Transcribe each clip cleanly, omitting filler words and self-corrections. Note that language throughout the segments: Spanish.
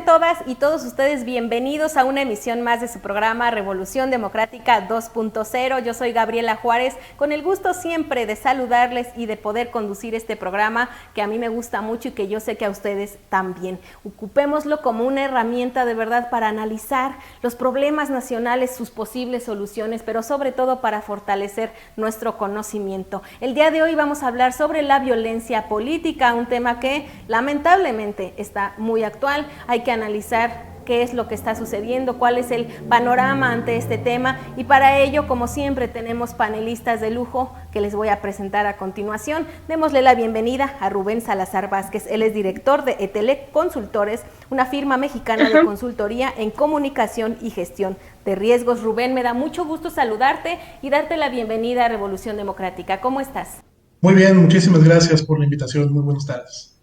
todas y todos ustedes bienvenidos a una emisión más de su programa Revolución Democrática 2.0. Yo soy Gabriela Juárez, con el gusto siempre de saludarles y de poder conducir este programa que a mí me gusta mucho y que yo sé que a ustedes también. Ocupémoslo como una herramienta de verdad para analizar los problemas nacionales, sus posibles soluciones, pero sobre todo para fortalecer nuestro conocimiento. El día de hoy vamos a hablar sobre la violencia política, un tema que lamentablemente está muy actual. Hay que analizar qué es lo que está sucediendo, cuál es el panorama ante este tema, y para ello, como siempre, tenemos panelistas de lujo que les voy a presentar a continuación. Démosle la bienvenida a Rubén Salazar Vázquez. Él es director de Etelec Consultores, una firma mexicana de consultoría en comunicación y gestión de riesgos. Rubén, me da mucho gusto saludarte y darte la bienvenida a Revolución Democrática. ¿Cómo estás? Muy bien, muchísimas gracias por la invitación. Muy buenas tardes.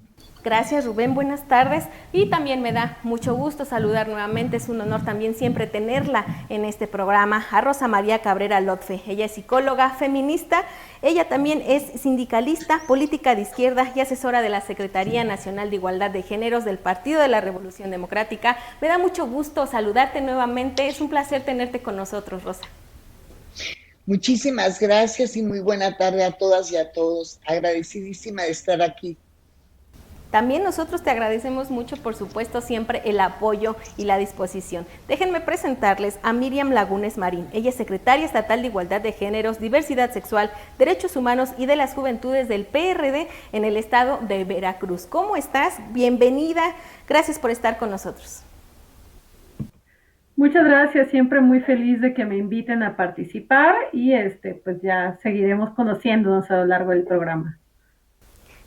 Gracias, Rubén, buenas tardes, y también me da mucho gusto saludar nuevamente, es un honor también siempre tenerla en este programa, a Rosa María Cabrera Lotfe. Ella es psicóloga feminista, ella también es sindicalista, política de izquierda y asesora de la Secretaría Nacional de Igualdad de Géneros del Partido de la Revolución Democrática. Me da mucho gusto saludarte nuevamente, es un placer tenerte con nosotros, Rosa. Muchísimas gracias y muy buena tarde a todas y a todos. Agradecidísima de estar aquí. También nosotros te agradecemos mucho, por supuesto, siempre el apoyo y la disposición. Déjenme presentarles a Miriam Lagunes Marín. Ella es secretaria estatal de Igualdad de Géneros, Diversidad Sexual, Derechos Humanos y de las Juventudes del PRD en el estado de Veracruz. ¿Cómo estás? Bienvenida. Gracias por estar con nosotros. Muchas gracias, siempre muy feliz de que me inviten a participar y pues ya seguiremos conociéndonos a lo largo del programa.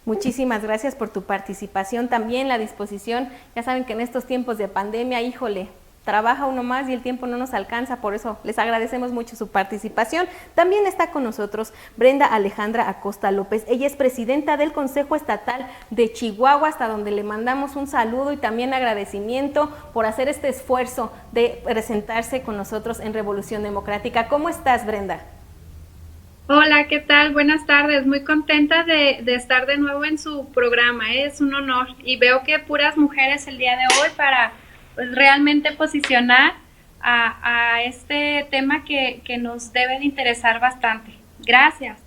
Muchísimas gracias por tu participación, también la disposición. Ya saben que en estos tiempos de pandemia, híjole, trabaja uno más y el tiempo no nos alcanza, por eso les agradecemos mucho su participación. También está con nosotros Brenda Alejandra Acosta López. Ella es presidenta del Consejo Estatal de Chihuahua, hasta donde le mandamos un saludo y también agradecimiento por hacer este esfuerzo de presentarse con nosotros en Revolución Democrática. ¿Cómo estás, Brenda? Hola, ¿qué tal? Buenas tardes. Muy contenta de estar de nuevo en su programa. Es un honor y veo que puras mujeres el día de hoy para pues, realmente posicionar a este tema que nos debe de interesar bastante. Gracias.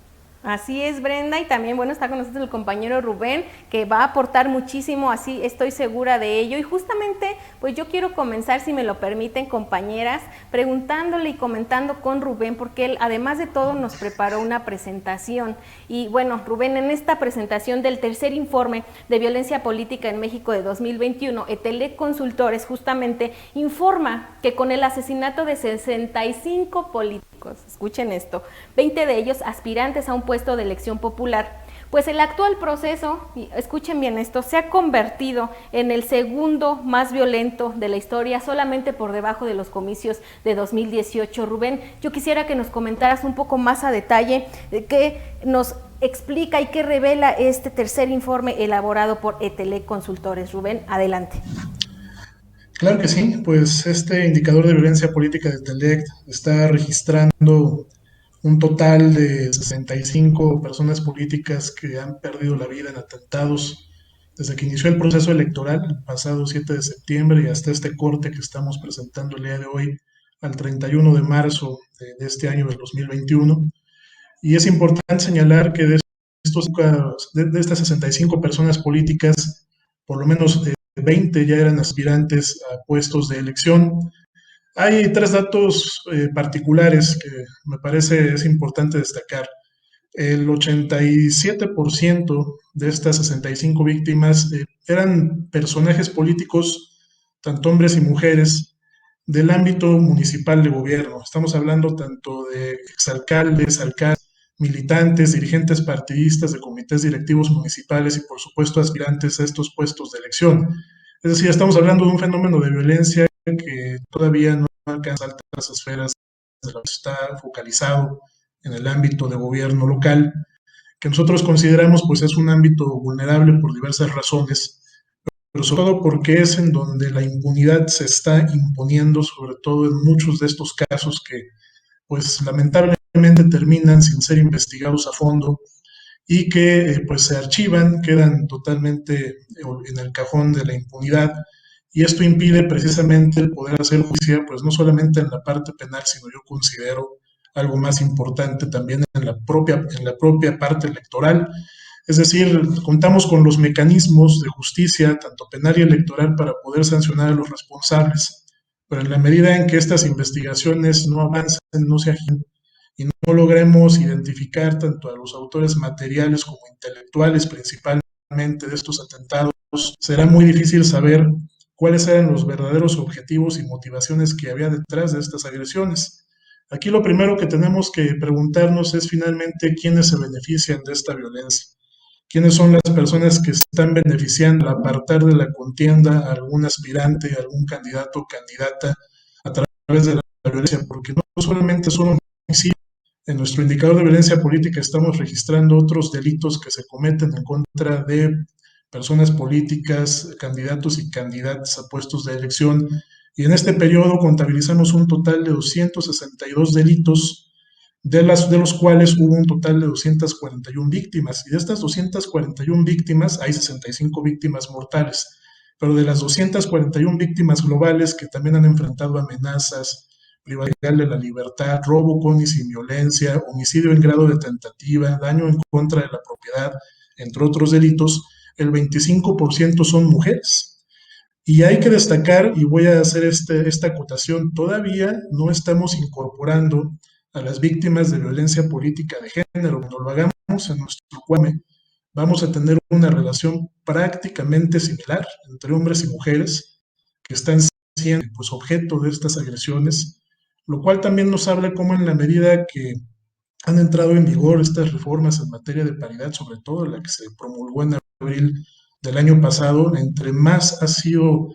Así es, Brenda, y también, bueno, está con nosotros el compañero Rubén, que va a aportar muchísimo, así estoy segura de ello. Y justamente, pues yo quiero comenzar, si me lo permiten, compañeras, preguntándole y comentando con Rubén, porque él, además de todo, nos preparó una presentación. Y bueno, Rubén, en esta presentación del tercer informe de violencia política en México de 2021, Etelec Consultores justamente informa que con el asesinato de 65 políticos, escuchen esto, 20 de ellos aspirantes a un puesto de elección popular, pues el actual proceso, y escuchen bien esto, se ha convertido en el segundo más violento de la historia, solamente por debajo de los comicios de 2018. Rubén, yo quisiera que nos comentaras un poco más a detalle de qué nos explica y qué revela este tercer informe elaborado por Etelec Consultores. Rubén, adelante. Claro que sí, pues este indicador de violencia política de Telect está registrando un total de 65 personas políticas que han perdido la vida en atentados desde que inició el proceso electoral el pasado 7 de septiembre y hasta este corte que estamos presentando el día de hoy al 31 de marzo de este año del 2021. Y es importante señalar que de estas 65 personas políticas, por lo menos 20 ya eran aspirantes a puestos de elección. Hay tres datos particulares que me parece es importante destacar. El 87% de estas 65 víctimas eran personajes políticos, tanto hombres y mujeres, del ámbito municipal de gobierno. Estamos hablando tanto de exalcaldes, alcaldes, militantes, dirigentes partidistas de comités directivos municipales y, por supuesto, aspirantes a estos puestos de elección. Es decir, estamos hablando de un fenómeno de violencia que todavía no alcanza altas esferas de la que está focalizado en el ámbito de gobierno local, que nosotros consideramos pues es un ámbito vulnerable por diversas razones, pero sobre todo porque es en donde la impunidad se está imponiendo, sobre todo en muchos de estos casos que pues lamentablemente terminan sin ser investigados a fondo y que pues se archivan, quedan totalmente en el cajón de la impunidad y esto impide precisamente el poder hacer justicia, pues no solamente en la parte penal, sino yo considero algo más importante también en la propia parte electoral. Es decir, contamos con los mecanismos de justicia, tanto penal y electoral, para poder sancionar a los responsables, pero en la medida en que estas investigaciones no avancen, no se agiten y no logremos identificar tanto a los autores materiales como intelectuales principalmente de estos atentados, será muy difícil saber cuáles eran los verdaderos objetivos y motivaciones que había detrás de estas agresiones. Aquí lo primero que tenemos que preguntarnos es finalmente quiénes se benefician de esta violencia, quiénes son las personas que están beneficiando al apartar de la contienda a algún aspirante, a algún candidato o candidata a través de la violencia, porque no solamente son homicidios. En nuestro indicador de violencia política estamos registrando otros delitos que se cometen en contra de personas políticas, candidatos y candidatas a puestos de elección, y en este periodo contabilizamos un total de 262 delitos, de los cuales hubo un total de 241 víctimas, y de estas 241 víctimas hay 65 víctimas mortales, pero de las 241 víctimas globales que también han enfrentado amenazas, privacidad de la libertad, robo con y sin violencia, homicidio en grado de tentativa, daño en contra de la propiedad, entre otros delitos, el 25% son mujeres. Y hay que destacar, y voy a hacer esta acotación, todavía no estamos incorporando a las víctimas de violencia política de género. Cuando lo hagamos en nuestro CUAME, vamos a tener una relación prácticamente similar entre hombres y mujeres que están siendo pues, objeto de estas agresiones, lo cual también nos habla cómo en la medida que han entrado en vigor estas reformas en materia de paridad, sobre todo la que se promulgó en abril del año pasado, entre más ha sido,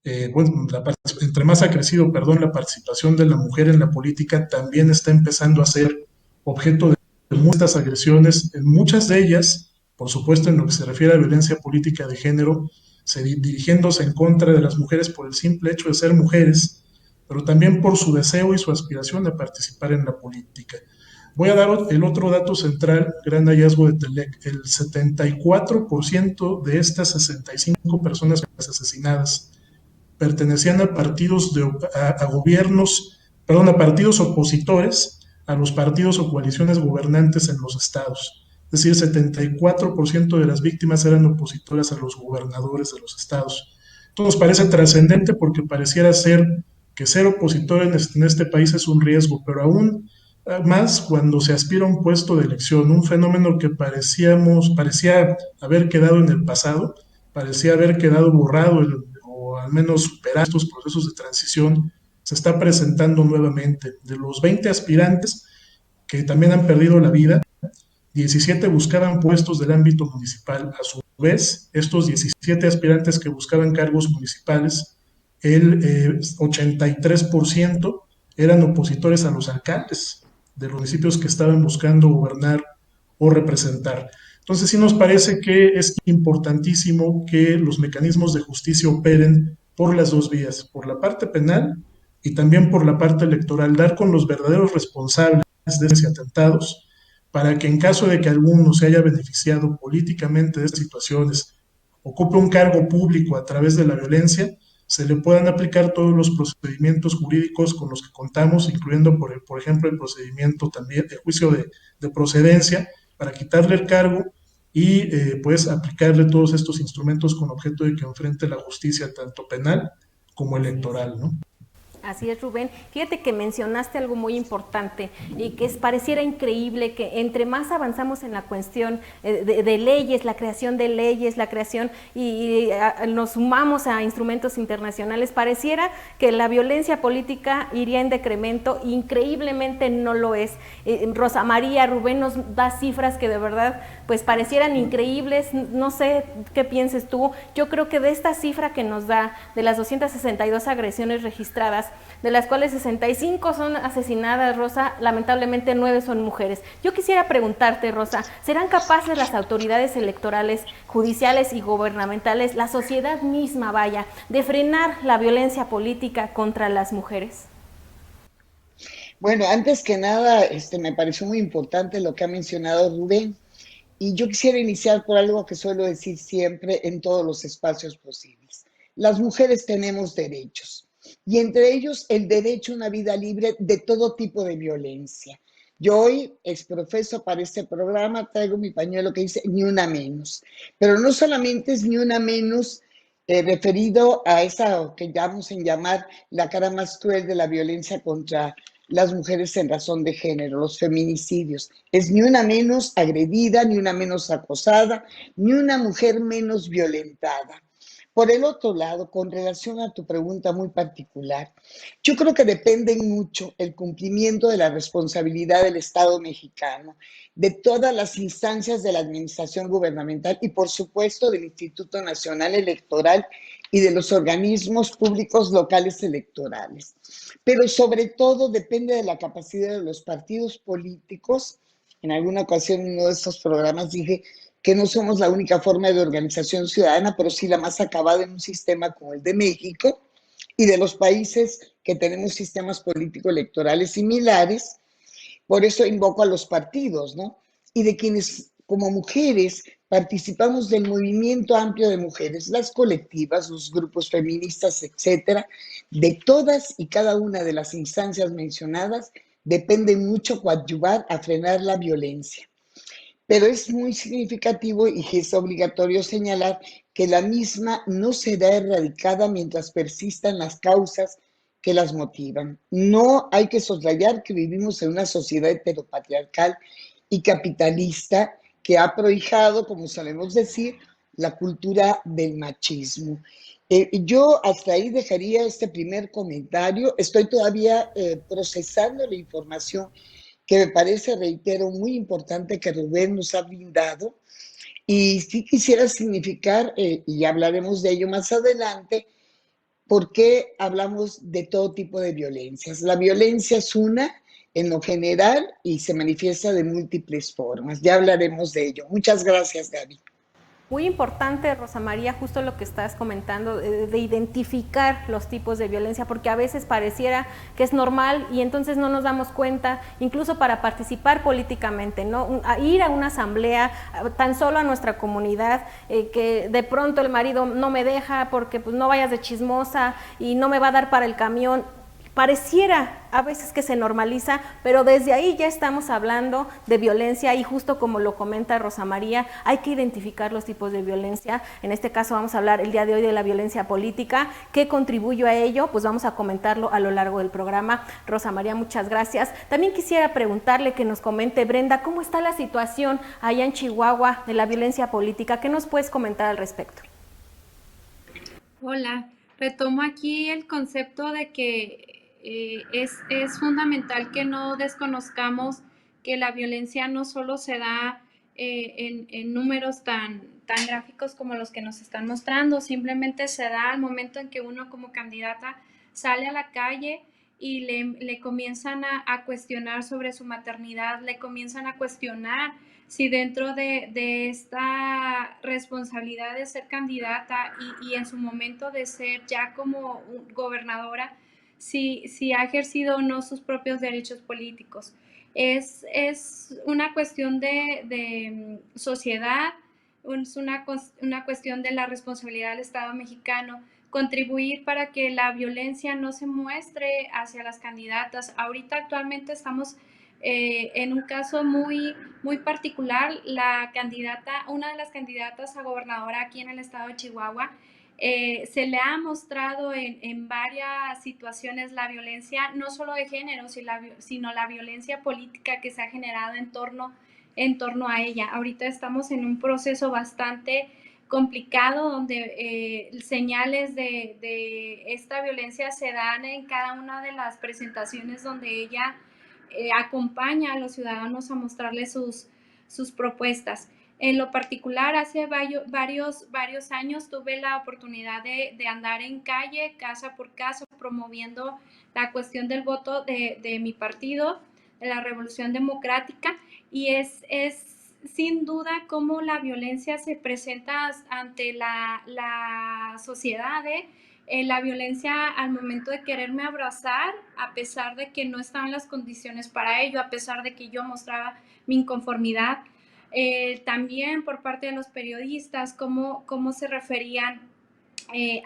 entre más ha crecido, perdón, la participación de la mujer en la política, también está empezando a ser objeto de muchas agresiones, en muchas de ellas, por supuesto, en lo que se refiere a violencia política de género, dirigiéndose en contra de las mujeres por el simple hecho de ser mujeres, pero también por su deseo y su aspiración de participar en la política. Voy a dar el otro dato central, gran hallazgo de Telec. El 74% de estas 65 personas asesinadas pertenecían a partidos a gobiernos, perdón, a partidos opositores a los partidos o coaliciones gobernantes en los estados. Es decir, 74% de las víctimas eran opositoras a los gobernadores de los estados. Esto nos parece trascendente porque pareciera ser que ser opositor en este país es un riesgo, pero aún más cuando se aspira a un puesto de elección, un fenómeno que parecía haber quedado en el pasado, parecía haber quedado borrado o al menos superado estos procesos de transición, se está presentando nuevamente. De los 20 aspirantes que también han perdido la vida, 17 buscaban puestos del ámbito municipal. A su vez, estos 17 aspirantes que buscaban cargos municipales, el 83% eran opositores a los alcaldes de los municipios que estaban buscando gobernar o representar. Entonces sí nos parece que es importantísimo que los mecanismos de justicia operen por las dos vías, por la parte penal y también por la parte electoral, dar con los verdaderos responsables de esos atentados, para que en caso de que alguno se haya beneficiado políticamente de estas situaciones, ocupe un cargo público a través de la violencia, se le puedan aplicar todos los procedimientos jurídicos con los que contamos, incluyendo, por ejemplo, el procedimiento también de juicio de procedencia, para quitarle el cargo y pues aplicarle todos estos instrumentos con objeto de que enfrente la justicia tanto penal como electoral, ¿no? Así es, Rubén. Fíjate que mencionaste algo muy importante y que pareciera increíble que entre más avanzamos en la cuestión de leyes, la creación de leyes, la creación y nos sumamos a instrumentos internacionales, pareciera que la violencia política iría en decremento. Increíblemente no lo es. Rosa María, Rubén nos da cifras que de verdad pues parecieran increíbles. No sé qué pienses tú. Yo creo que de esta cifra que nos da de las 262 agresiones registradas, de las cuales 65 son asesinadas, Rosa, lamentablemente 9 son mujeres. Yo quisiera preguntarte, Rosa, ¿serán capaces las autoridades electorales, judiciales y gubernamentales, la sociedad misma, vaya, de frenar la violencia política contra las mujeres? Bueno, antes que nada, me pareció muy importante lo que ha mencionado Rubén, y yo quisiera iniciar por algo que suelo decir siempre en todos los espacios posibles. las mujeres tenemos derechos y entre ellos el derecho a una vida libre de todo tipo de violencia. Yo hoy exprofeso para este programa, traigo mi pañuelo que dice ni una menos, pero no solamente es ni una menos referido a esa que llamamos en llamar la cara más cruel de la violencia contra las mujeres en razón de género, los feminicidios. Es ni una menos agredida, ni una menos acosada, ni una mujer menos violentada. Por el otro lado, con relación a tu pregunta muy particular, yo creo que depende mucho el cumplimiento de la responsabilidad del Estado mexicano, de todas las instancias de la administración gubernamental y, por supuesto, del Instituto Nacional Electoral y de los organismos públicos locales electorales. Pero sobre todo depende de la capacidad de los partidos políticos. En alguna ocasión en uno de estos programas dije que no somos la única forma de organización ciudadana, pero sí la más acabada en un sistema como el de México y de los países que tenemos sistemas político-electorales similares. Por eso invoco a los partidos, ¿no? Y de quienes como mujeres participamos del movimiento amplio de mujeres, las colectivas, los grupos feministas, etcétera, de todas y cada una de las instancias mencionadas depende mucho coadyuvar a frenar la violencia. Pero es muy significativo y es obligatorio señalar que la misma no será erradicada mientras persistan las causas que las motivan. No hay que soslayar que vivimos en una sociedad heteropatriarcal y capitalista que ha prohijado, como sabemos decir, la cultura del machismo. Yo hasta ahí dejaría este primer comentario. Estoy todavía procesando la información que me parece, reitero, muy importante que Rubén nos ha brindado. Y sí quisiera significar, y hablaremos de ello más adelante, por qué hablamos de todo tipo de violencias. La violencia es una en lo general y se manifiesta de múltiples formas. Ya hablaremos de ello. Muchas gracias, Gaby. Muy importante, Rosa María, justo lo que estás comentando, de identificar los tipos de violencia, porque a veces pareciera que es normal y entonces no nos damos cuenta, incluso para participar políticamente, ¿no? Ir a una asamblea, tan solo a nuestra comunidad, que de pronto el marido no me deja porque pues no vayas de chismosa y no me va a dar para el camión. Pareciera a veces que se normaliza, pero desde ahí ya estamos hablando de violencia y justo como lo comenta Rosa María, hay que identificar los tipos de violencia. En este caso vamos a hablar el día de hoy de la violencia política. ¿Qué contribuye a ello? Pues vamos a comentarlo a lo largo del programa. Rosa María, muchas gracias. También quisiera preguntarle que nos comente, Brenda, ¿cómo está la situación allá en Chihuahua de la violencia política? ¿Qué nos puedes comentar al respecto? Hola, retomo aquí el concepto de que es fundamental que no desconozcamos que la violencia no solo se da en números tan gráficos como los que nos están mostrando, simplemente se da al momento en que uno como candidata sale a la calle y le comienzan a cuestionar sobre su maternidad, le comienzan a cuestionar si dentro de esta responsabilidad de ser candidata y en su momento de ser ya como gobernadora, si ha ejercido o no sus propios derechos políticos. Es una cuestión de sociedad, es una cuestión de la responsabilidad del Estado mexicano, contribuir para que la violencia no se muestre hacia las candidatas. Ahorita actualmente estamos en un caso muy particular, una de las candidatas a gobernadora aquí en el estado de Chihuahua, se le ha mostrado en varias situaciones la violencia, no solo de género, sino la violencia política que se ha generado en torno a ella. Ahorita estamos en un proceso bastante complicado donde señales de esta violencia se dan en cada una de las presentaciones donde ella acompaña a los ciudadanos a mostrarles sus propuestas. En lo particular, hace varios años tuve la oportunidad de andar en calle, casa por casa, promoviendo la cuestión del voto de mi partido, de la Revolución Democrática, y es sin duda cómo la violencia se presenta ante la sociedad, la violencia al momento de quererme abrazar, a pesar de que no estaban las condiciones para ello, a pesar de que yo mostraba mi inconformidad. También por parte de los periodistas, cómo se referían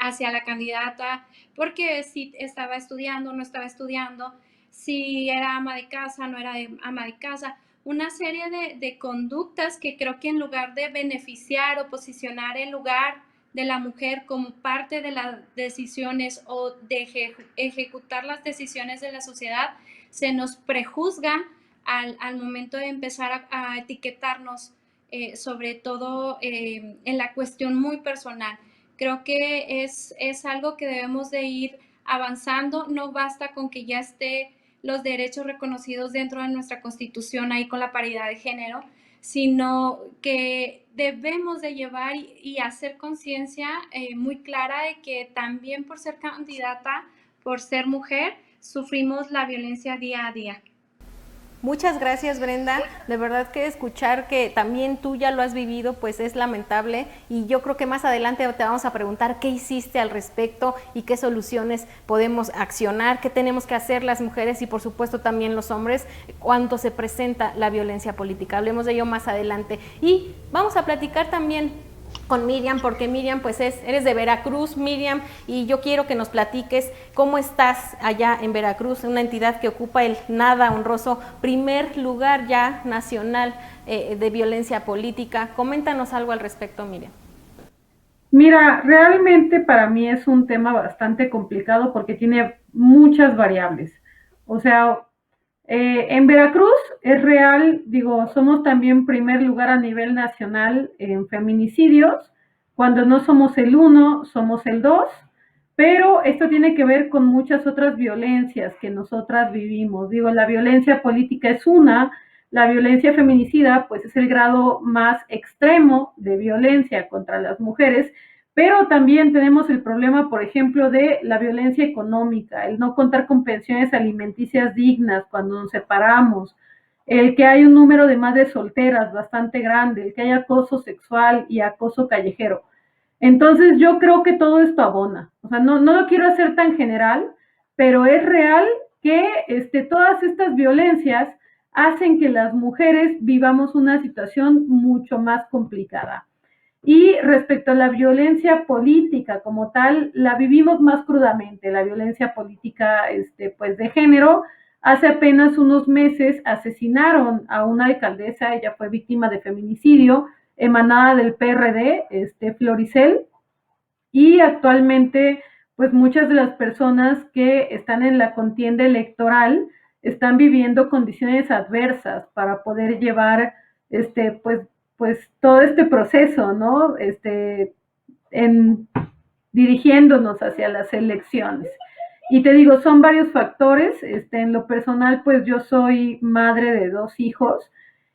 hacia la candidata, porque si estaba estudiando, no estaba estudiando, si era ama de casa, no era ama de casa, una serie de conductas que creo que en lugar de beneficiar o posicionar el lugar de la mujer como parte de las decisiones o de ejecutar las decisiones de la sociedad, se nos prejuzga al momento de empezar a etiquetarnos, sobre todo en la cuestión muy personal. Creo que es algo que debemos de ir avanzando. No basta con que ya esté los derechos reconocidos dentro de nuestra Constitución ahí con la paridad de género, sino que debemos de llevar y hacer conciencia muy clara de que también por ser candidata, por ser mujer, sufrimos la violencia día a día. Muchas gracias, Brenda. De verdad que escuchar que también tú ya lo has vivido, pues es lamentable, y yo creo que más adelante te vamos a preguntar qué hiciste al respecto y qué soluciones podemos accionar, qué tenemos que hacer las mujeres y por supuesto también los hombres cuando se presenta la violencia política. Hablemos de ello más adelante y vamos a platicar también con Miriam, porque Miriam, pues eres de Veracruz, Miriam, y yo quiero que nos platiques cómo estás allá en Veracruz, una entidad que ocupa el nada honroso primer lugar ya nacional de violencia política. Coméntanos algo al respecto, Miriam. Mira, realmente para mí es un tema bastante complicado porque tiene muchas variables. O sea, en Veracruz es real, digo, somos también primer lugar a nivel nacional en feminicidios. Cuando no somos el 1, somos el 2, pero esto tiene que ver con muchas otras violencias que nosotras vivimos. Digo, la violencia política es una, la violencia feminicida pues es el grado más extremo de violencia contra las mujeres, pero también tenemos el problema, por ejemplo, de la violencia económica, el no contar con pensiones alimenticias dignas cuando nos separamos, el que hay un número de madres solteras bastante grande, el que hay acoso sexual y acoso callejero. Entonces yo creo que todo esto abona. O sea, no lo quiero hacer tan general, pero es real que todas estas violencias hacen que las mujeres vivamos una situación mucho más complicada. Y respecto a la violencia política como tal, la vivimos más crudamente, la violencia política pues de género. Hace apenas unos meses asesinaron a una alcaldesa, ella fue víctima de feminicidio, emanada del PRD, Floricel, y actualmente pues muchas de las personas que están en la contienda electoral están viviendo condiciones adversas para poder llevar pues todo este proceso, ¿no? Dirigiéndonos hacia las elecciones. Y te digo, son varios factores. En lo personal, pues yo soy madre de 2 hijos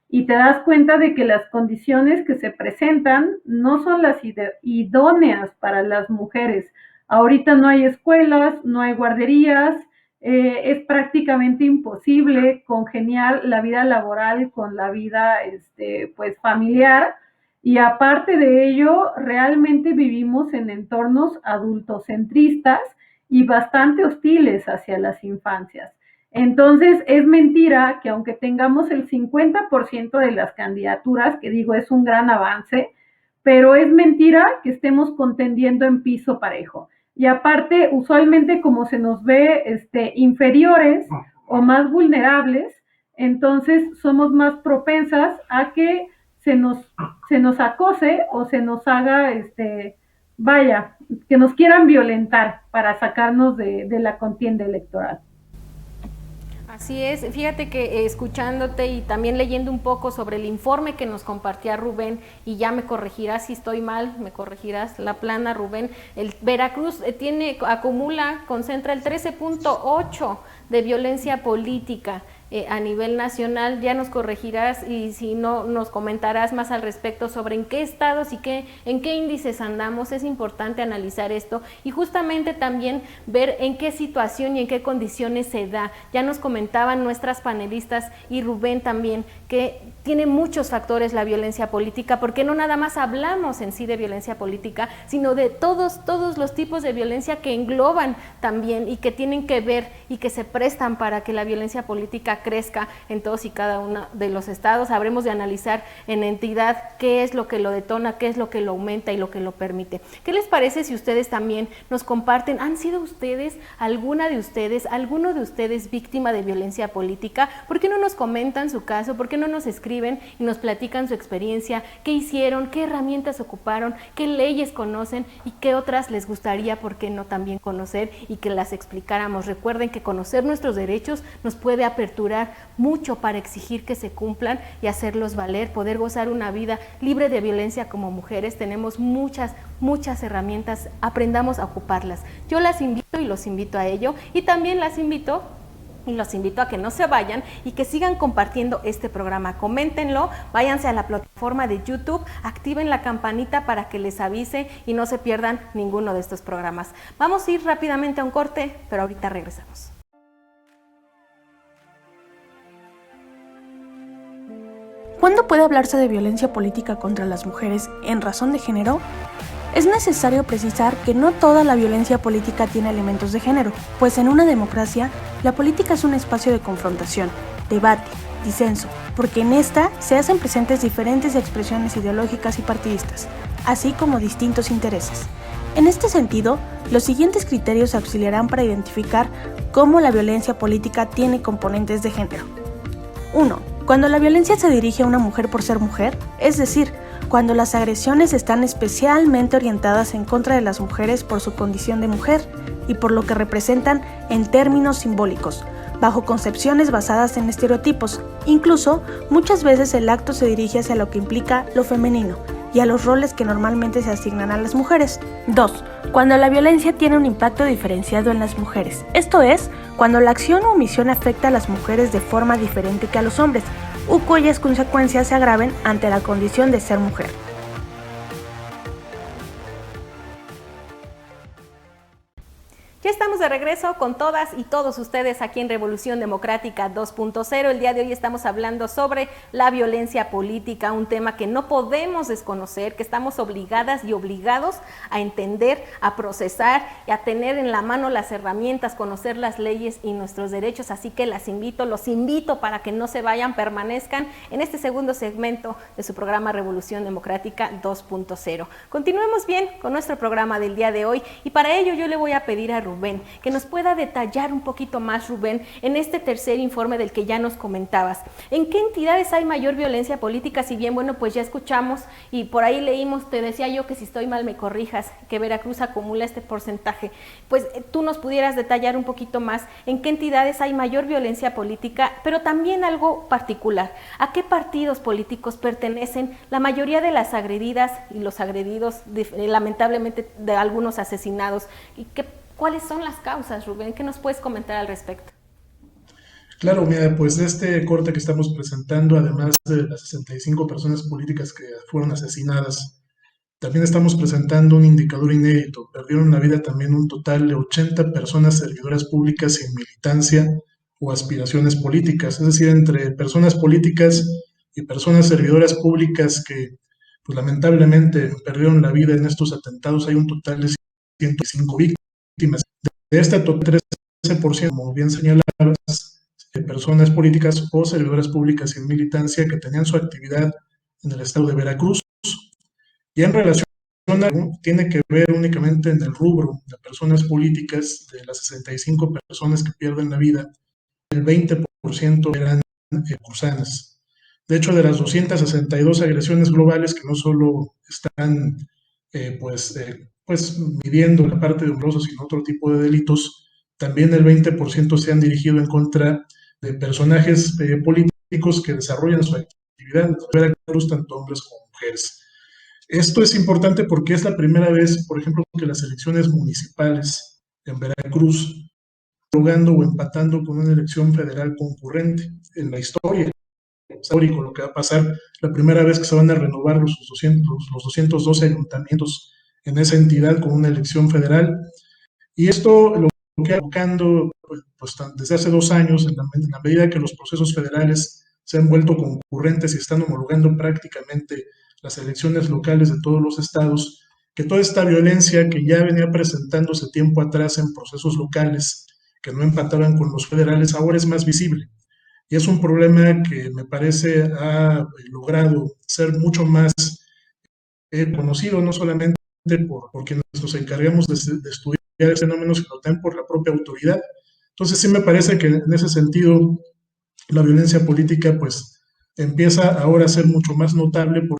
y te das cuenta de que las condiciones que se presentan no son las idóneas para las mujeres. Ahorita no hay escuelas, no hay guarderías, es prácticamente imposible congeniar la vida laboral con la vida pues familiar, y aparte de ello realmente vivimos en entornos adultocentristas y bastante hostiles hacia las infancias. Entonces es mentira que aunque tengamos el 50% de las candidaturas, que digo es un gran avance, pero es mentira que estemos contendiendo en piso parejo. Y aparte, usualmente como se nos ve inferiores o más vulnerables, entonces somos más propensas a que se nos acose o se nos haga, que nos quieran violentar para sacarnos de la contienda electoral. Así es, fíjate que escuchándote y también leyendo un poco sobre el informe que nos compartía Rubén, y ya me corregirás si estoy mal, me corregirás la plana, Rubén, el Veracruz concentra el 13.8 de violencia política a nivel nacional. Ya nos corregirás y si no nos comentarás más al respecto sobre en qué estados y en qué índices andamos. Es importante analizar esto y justamente también ver en qué situación y en qué condiciones se da. Ya nos comentaban nuestras panelistas y Rubén también que tiene muchos factores la violencia política, porque no nada más hablamos en sí de violencia política, sino de todos los tipos de violencia que engloban también y que tienen que ver y que se prestan para que la violencia política política crezca en todos y cada uno de los estados. Habremos de analizar en entidad qué es lo que lo detona, qué es lo que lo aumenta y lo que lo permite. ¿Qué les parece si ustedes también nos comparten? ¿Han sido ustedes, alguno de ustedes víctima de violencia política? ¿Por qué no nos comentan su caso? ¿Por qué no nos escriben y nos platican su experiencia? ¿Qué hicieron? ¿Qué herramientas ocuparon? ¿Qué leyes conocen? ¿Y qué otras les gustaría, por qué no, también conocer y que las explicáramos? Recuerden que conocer nuestros derechos nos puede aperturar mucho para exigir que se cumplan y hacerlos valer, poder gozar una vida libre de violencia como mujeres. Tenemos muchas herramientas, aprendamos a ocuparlas. Yo las invito y los invito a ello, y también los invito a que no se vayan y que sigan compartiendo este programa. Coméntenlo, váyanse a la plataforma de YouTube, activen la campanita para que les avise y no se pierdan ninguno de estos programas. Vamos a ir rápidamente a un corte, pero ahorita regresamos. ¿Cuándo puede hablarse de violencia política contra las mujeres en razón de género? Es necesario precisar que no toda la violencia política tiene elementos de género, pues en una democracia, la política es un espacio de confrontación, debate, disenso, porque en esta se hacen presentes diferentes expresiones ideológicas y partidistas, así como distintos intereses. En este sentido, los siguientes criterios auxiliarán para identificar cómo la violencia política tiene componentes de género. 1. Cuando la violencia se dirige a una mujer por ser mujer, es decir, cuando las agresiones están especialmente orientadas en contra de las mujeres por su condición de mujer y por lo que representan en términos simbólicos, bajo concepciones basadas en estereotipos. Incluso, muchas veces el acto se dirige hacia lo que implica lo femenino y a los roles que normalmente se asignan a las mujeres. 2. Cuando la violencia tiene un impacto diferenciado en las mujeres, esto es, cuando la acción o omisión afecta a las mujeres de forma diferente que a los hombres, o cuyas consecuencias se agraven ante la condición de ser mujer. Ya estamos de regreso con todas y todos ustedes aquí en Revolución Democrática 2.0. El día de hoy estamos hablando sobre la violencia política, un tema que no podemos desconocer, que estamos obligadas y obligados a entender, a procesar y a tener en la mano las herramientas, conocer las leyes y nuestros derechos. Así que los invito para que no se vayan, permanezcan en este segundo segmento de su programa Revolución Democrática 2.0. Continuemos bien con nuestro programa del día de hoy, y para ello yo le voy a pedir a Rubén que nos pueda detallar un poquito más, Rubén, en este tercer informe del que ya nos comentabas. ¿En qué entidades hay mayor violencia política? Si bien, bueno, pues ya escuchamos y por ahí leímos, te decía yo que si estoy mal me corrijas, que Veracruz acumula este porcentaje. Pues tú nos pudieras detallar un poquito más en qué entidades hay mayor violencia política, pero también algo particular. ¿A qué partidos políticos pertenecen la mayoría de las agredidas y los agredidos, lamentablemente, de algunos asesinados? ¿Y cuáles son las causas, Rubén? ¿Qué nos puedes comentar al respecto? Claro, mira, pues de este corte que estamos presentando, además de las 65 personas políticas que fueron asesinadas, también estamos presentando un indicador inédito. Perdieron la vida también un total de 80 personas servidoras públicas sin militancia o aspiraciones políticas, es decir, entre personas políticas y personas servidoras públicas que, pues lamentablemente, perdieron la vida en estos atentados. Hay un total de 105 víctimas. De esta total, 13%, como bien señalabas, personas políticas o servidoras públicas sin militancia que tenían su actividad en el estado de Veracruz. Y en relación a, tiene que ver únicamente en el rubro de personas políticas, de las 65 personas que pierden la vida, el 20% eran veracruzanas. De hecho, de las 262 agresiones globales, que no solo están midiendo la parte de dolosos, sino otro tipo de delitos, también el 20% se han dirigido en contra de personajes políticos que desarrollan su actividad en Veracruz, tanto hombres como mujeres. Esto es importante porque es la primera vez, por ejemplo, que las elecciones municipales en Veracruz jugando o empatando con una elección federal concurrente en la historia. Histórico lo que va a pasar, la primera vez que se van a renovar los 212 ayuntamientos en esa entidad con una elección federal. Y esto lo que ha buscando pues, desde hace 2 años, en la medida que los procesos federales se han vuelto concurrentes y están homologando prácticamente las elecciones locales de todos los estados, que toda esta violencia que ya venía presentándose tiempo atrás en procesos locales, que no empataban con los federales, ahora es más visible. y es un problema que me parece ha logrado ser mucho más conocido, no solamente por quienes nos encargamos de estudiar el fenómeno, sino también por la propia autoridad. Entonces sí me parece que en ese sentido la violencia política pues empieza ahora a ser mucho más notable por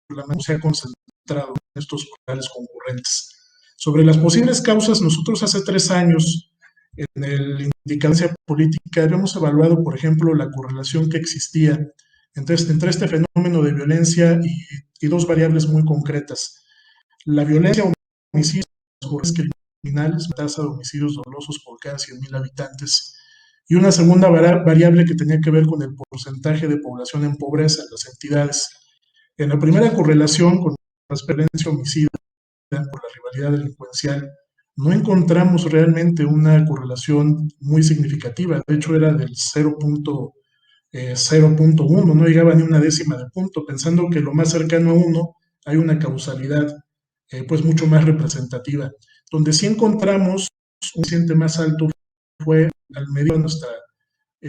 la manera que se ha concentrado en estos portales concurrentes. Sobre las posibles causas, nosotros hace 3 años en el Indicancia Política habíamos evaluado, por ejemplo, la correlación que existía entre este fenómeno de violencia y 2 variables muy concretas. La violencia o homicidios criminales, tasa de homicidios dolosos por cada 100,000 habitantes, y una segunda variable que tenía que ver con el porcentaje de población en pobreza en las entidades. En la primera correlación con la violencia homicida por la rivalidad delincuencial, no encontramos realmente una correlación muy significativa. De hecho, era del 0.1, no llegaba ni una décima de punto, pensando que lo más cercano a 1 hay una causalidad pues mucho más representativa. Donde sí encontramos un coeficiente más alto fue al medio de nuestra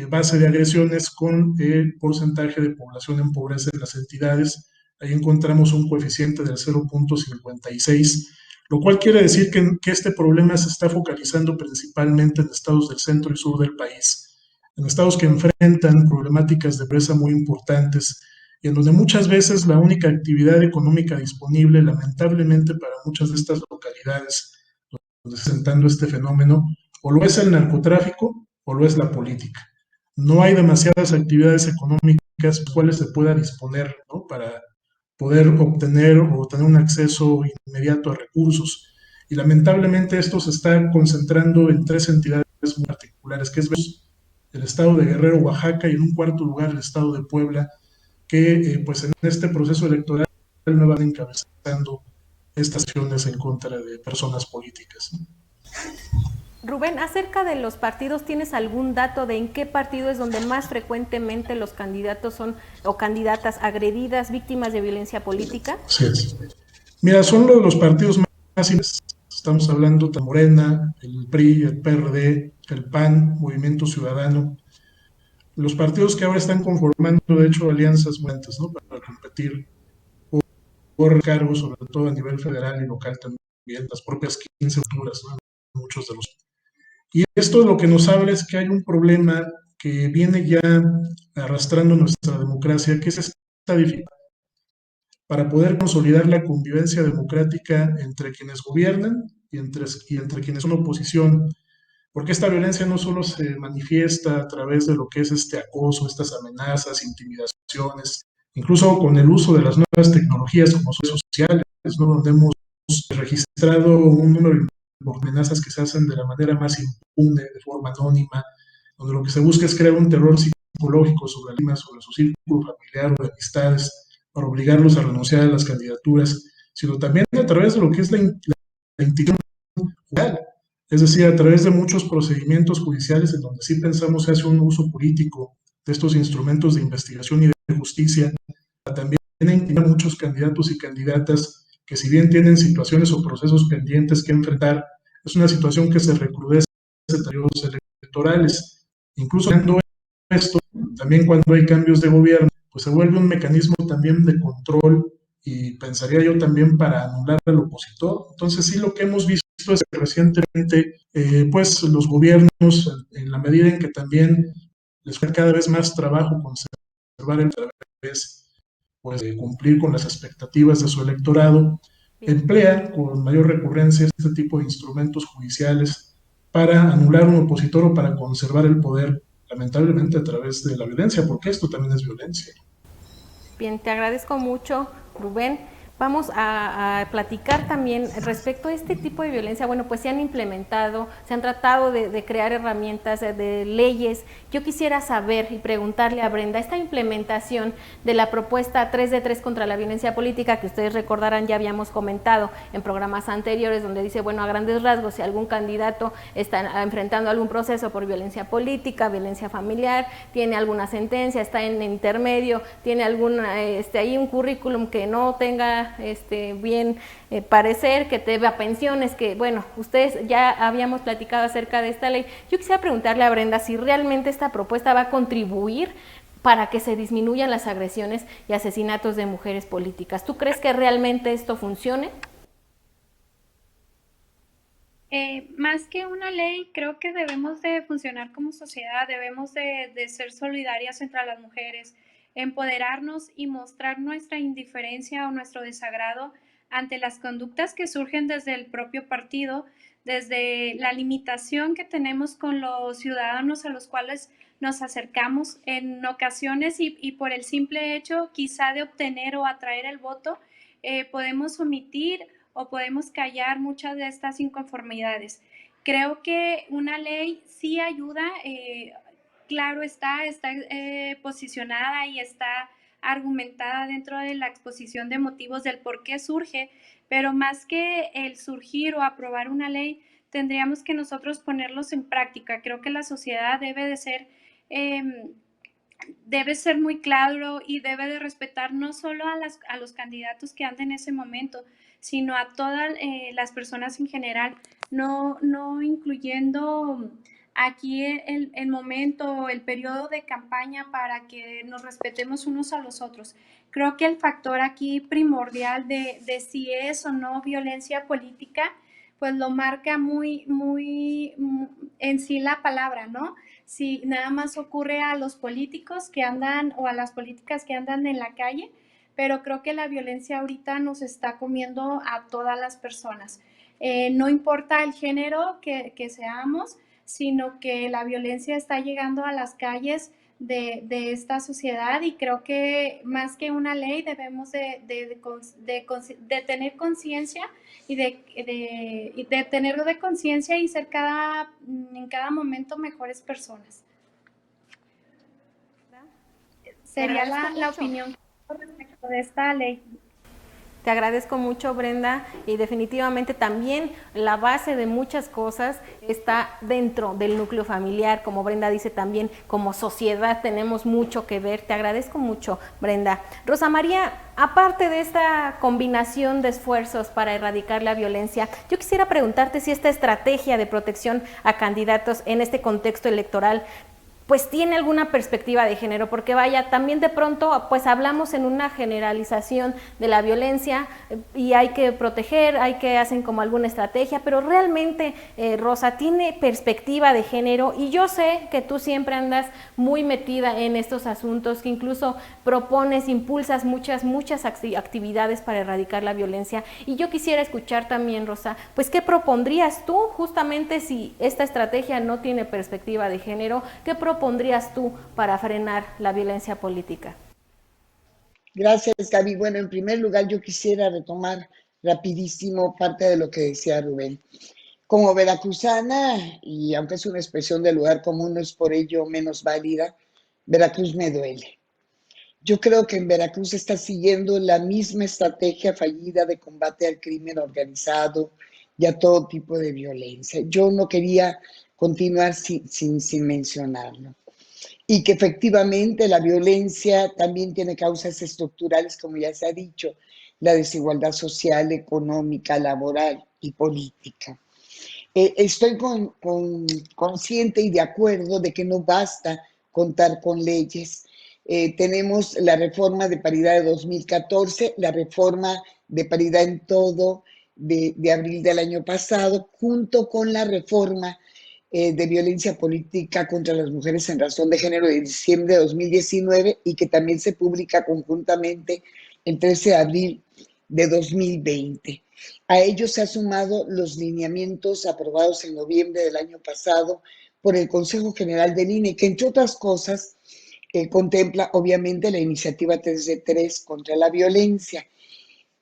base de agresiones con el porcentaje de población en pobreza en las entidades. Ahí encontramos un coeficiente del 0.56, lo cual quiere decir que este problema se está focalizando principalmente en estados del centro y sur del país, en estados que enfrentan problemáticas de pobreza muy importantes y en donde muchas veces la única actividad económica disponible, lamentablemente para muchas de estas localidades donde se está presentando este fenómeno, o lo es el narcotráfico o lo es la política. No hay demasiadas actividades económicas las cuales se pueda disponer, ¿no?, para poder obtener o tener un acceso inmediato a recursos. Y lamentablemente esto se está concentrando en 3 entidades muy particulares, que es el estado de Guerrero, Oaxaca, y en un cuarto lugar el estado de Puebla, que pues en este proceso electoral no van encabezando estas acciones en contra de personas políticas, ¿no? Rubén, acerca de los partidos, ¿tienes algún dato de en qué partido es donde más frecuentemente los candidatos son o candidatas agredidas, víctimas de violencia política? Sí. Mira, son los partidos más importantes. Estamos hablando de Morena, el PRI, el PRD, el PAN, Movimiento Ciudadano. Los partidos que ahora están conformando, de hecho, alianzas fuertes, ¿no?, para competir por cargos, sobre todo a nivel federal y local también, las propias 15 alturas, ¿no?, muchos de los. Y esto lo que nos habla es que hay un problema que viene ya arrastrando nuestra democracia, que es esta dificultad para poder consolidar la convivencia democrática entre quienes gobiernan y entre quienes son oposición, porque esta violencia no solo se manifiesta a través de lo que es este acoso, estas amenazas, intimidaciones, incluso con el uso de las nuevas tecnologías como redes sociales, ¿no?, donde hemos registrado un número de amenazas que se hacen de la manera más impune, de forma anónima, donde lo que se busca es crear un terror psicológico sobre su círculo familiar o de amistades, para obligarlos a renunciar a las candidaturas, sino también a través de lo que es la institución judicial, es decir, a través de muchos procedimientos judiciales en donde sí pensamos que hace un uso político de estos instrumentos de investigación y de justicia, también incluyen muchos candidatos y candidatas que, si bien tienen situaciones o procesos pendientes que enfrentar, es una situación que se recrudece en periodos electorales. Incluso cuando esto, también cuando hay cambios de gobierno, pues se vuelve un mecanismo también de control y pensaría yo también para anular al opositor. Entonces sí, lo que hemos visto es que recientemente pues los gobiernos, en la medida en que también les fue cada vez más trabajo conservar el través, pues de cumplir con las expectativas de su electorado, emplea con mayor recurrencia este tipo de instrumentos judiciales para anular a un opositor o para conservar el poder, lamentablemente a través de la violencia, porque esto también es violencia. Bien, te agradezco mucho, Rubén. Vamos a platicar también respecto a este tipo de violencia. Bueno, pues se han implementado, se han tratado de crear herramientas, de leyes. Yo quisiera saber y preguntarle a Brenda, esta implementación de la propuesta 3 de 3 contra la violencia política, que ustedes recordarán ya habíamos comentado en programas anteriores, donde dice, bueno, a grandes rasgos, si algún candidato está enfrentando algún proceso por violencia política, violencia familiar, tiene alguna sentencia, está en intermedio, tiene algún, ahí un currículum que no tenga está bien parecer, que te deba pensiones, que bueno, ustedes ya habíamos platicado acerca de esta ley. Yo quisiera preguntarle a Brenda si realmente esta propuesta va a contribuir para que se disminuyan las agresiones y asesinatos de mujeres políticas. ¿Tú crees que realmente esto funcione? Más que una ley, creo que debemos de funcionar como sociedad, debemos de ser solidarias entre las mujeres, empoderarnos y mostrar nuestra indiferencia o nuestro desagrado ante las conductas que surgen desde el propio partido, desde la limitación que tenemos con los ciudadanos a los cuales nos acercamos en ocasiones y por el simple hecho quizá de obtener o atraer el voto, podemos omitir o podemos callar muchas de estas inconformidades. Creo que una ley sí ayuda, claro está posicionada y está argumentada dentro de la exposición de motivos del por qué surge, pero más que el surgir o aprobar una ley, tendríamos que nosotros ponerlos en práctica. Creo que la sociedad debe ser muy claro y debe de respetar no solo a los candidatos que andan en ese momento, sino a todas las personas en general, no incluyendo aquí el momento, el periodo de campaña para que nos respetemos unos a los otros. Creo que el factor aquí primordial de si es o no violencia política, pues lo marca muy en sí la palabra, ¿no? Si nada más ocurre a los políticos que andan o a las políticas que andan en la calle, pero creo que la violencia ahorita nos está comiendo a todas las personas. No importa el género que seamos, sino que la violencia está llegando a las calles de esta sociedad y creo que más que una ley debemos de tener conciencia y de tenerlo de conciencia y ser en cada momento mejores personas. Sería la opinión respecto de esta ley. Te agradezco mucho, Brenda, y definitivamente también la base de muchas cosas está dentro del núcleo familiar. Como Brenda dice, también como sociedad tenemos mucho que ver. Te agradezco mucho, Brenda. Rosa María, aparte de esta combinación de esfuerzos para erradicar la violencia, yo quisiera preguntarte si esta estrategia de protección a candidatos en este contexto electoral pues tiene alguna perspectiva de género, porque vaya, también de pronto pues hablamos en una generalización de la violencia y hay que proteger, hacen como alguna estrategia, pero realmente, Rosa, tiene perspectiva de género y yo sé que tú siempre andas muy metida en estos asuntos, que incluso propones, impulsas muchas actividades para erradicar la violencia y yo quisiera escuchar también, Rosa, pues ¿qué propondrías tú justamente si esta estrategia no tiene perspectiva de género? ¿Qué propondrías tú para frenar la violencia política? Gracias, Gaby. Bueno, en primer lugar, yo quisiera retomar rapidísimo parte de lo que decía Rubén. Como veracruzana, y aunque es una expresión de lugar común, no es por ello menos válida, Veracruz me duele. Yo creo que en Veracruz está siguiendo la misma estrategia fallida de combate al crimen organizado y a todo tipo de violencia. Yo no quería continuar sin mencionarlo. Y que efectivamente la violencia también tiene causas estructurales, como ya se ha dicho, la desigualdad social, económica, laboral y política. Estoy consciente y de acuerdo de que no basta contar con leyes. Tenemos la reforma de paridad de 2014, la reforma de paridad en todo de abril del año pasado, junto con la reforma de violencia política contra las mujeres en razón de género de diciembre de 2019 y que también se publica conjuntamente el 13 de abril de 2020. A ello se han sumado los lineamientos aprobados en noviembre del año pasado por el Consejo General del INE, que entre otras cosas contempla obviamente la iniciativa 3 de 3 contra la violencia.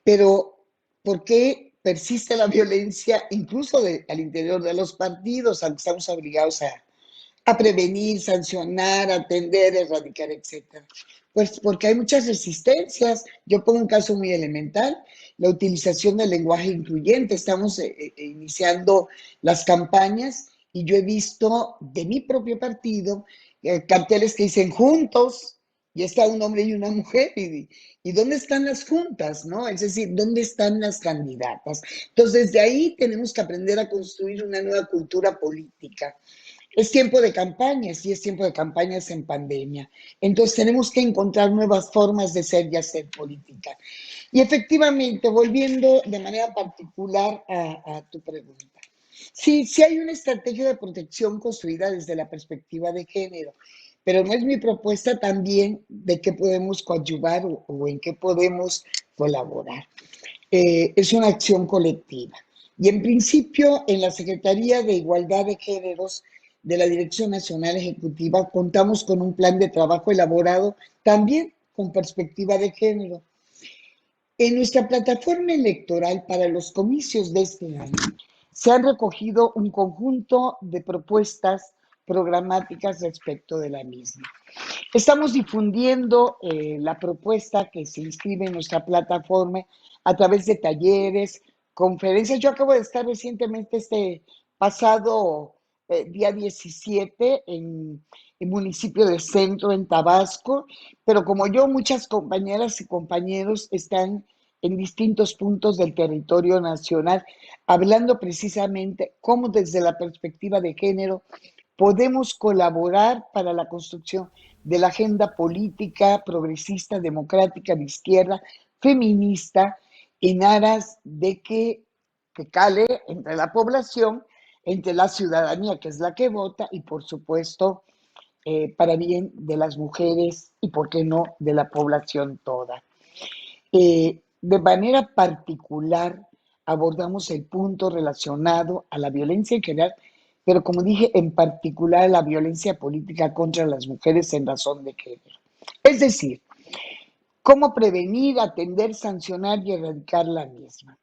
Pero, ¿por qué persiste la violencia incluso al interior de los partidos, aunque estamos obligados a prevenir, sancionar, atender, erradicar, etcétera? Pues porque hay muchas resistencias. Yo pongo un caso muy elemental, la utilización del lenguaje incluyente. Estamos iniciando las campañas y yo he visto de mi propio partido carteles que dicen juntos y está un hombre y una mujer, y ¿dónde están las juntas, no? Es decir, ¿dónde están las candidatas? Entonces, de ahí tenemos que aprender a construir una nueva cultura política. Es tiempo de campañas y es tiempo de campañas en pandemia. Entonces tenemos que encontrar nuevas formas de ser y hacer política. Y efectivamente, volviendo de manera particular a tu pregunta. Sí, sí hay una estrategia de protección construida desde la perspectiva de género, pero no es mi propuesta también de qué podemos coadyuvar o en qué podemos colaborar. Es una acción colectiva. Y en principio, en la Secretaría de Igualdad de Géneros de la Dirección Nacional Ejecutiva, contamos con un plan de trabajo elaborado también con perspectiva de género. En nuestra plataforma electoral para los comicios de este año, se han recogido un conjunto de propuestas programáticas respecto de la misma. Estamos difundiendo la propuesta que se inscribe en nuestra plataforma a través de talleres, conferencias. Yo acabo de estar recientemente este pasado día 17 en el municipio de Centro, en Tabasco, pero como yo, muchas compañeras y compañeros están en distintos puntos del territorio nacional, hablando precisamente cómo desde la perspectiva de género podemos colaborar para la construcción de la agenda política progresista, democrática, de izquierda, feminista, en aras de que cale entre la población, entre la ciudadanía, que es la que vota, y por supuesto, para bien de las mujeres y, por qué no, de la población toda. De manera particular, abordamos el punto relacionado a la violencia en general, pero como dije, en particular la violencia política contra las mujeres en razón de género. Es decir, cómo prevenir, atender, sancionar y erradicar la misma.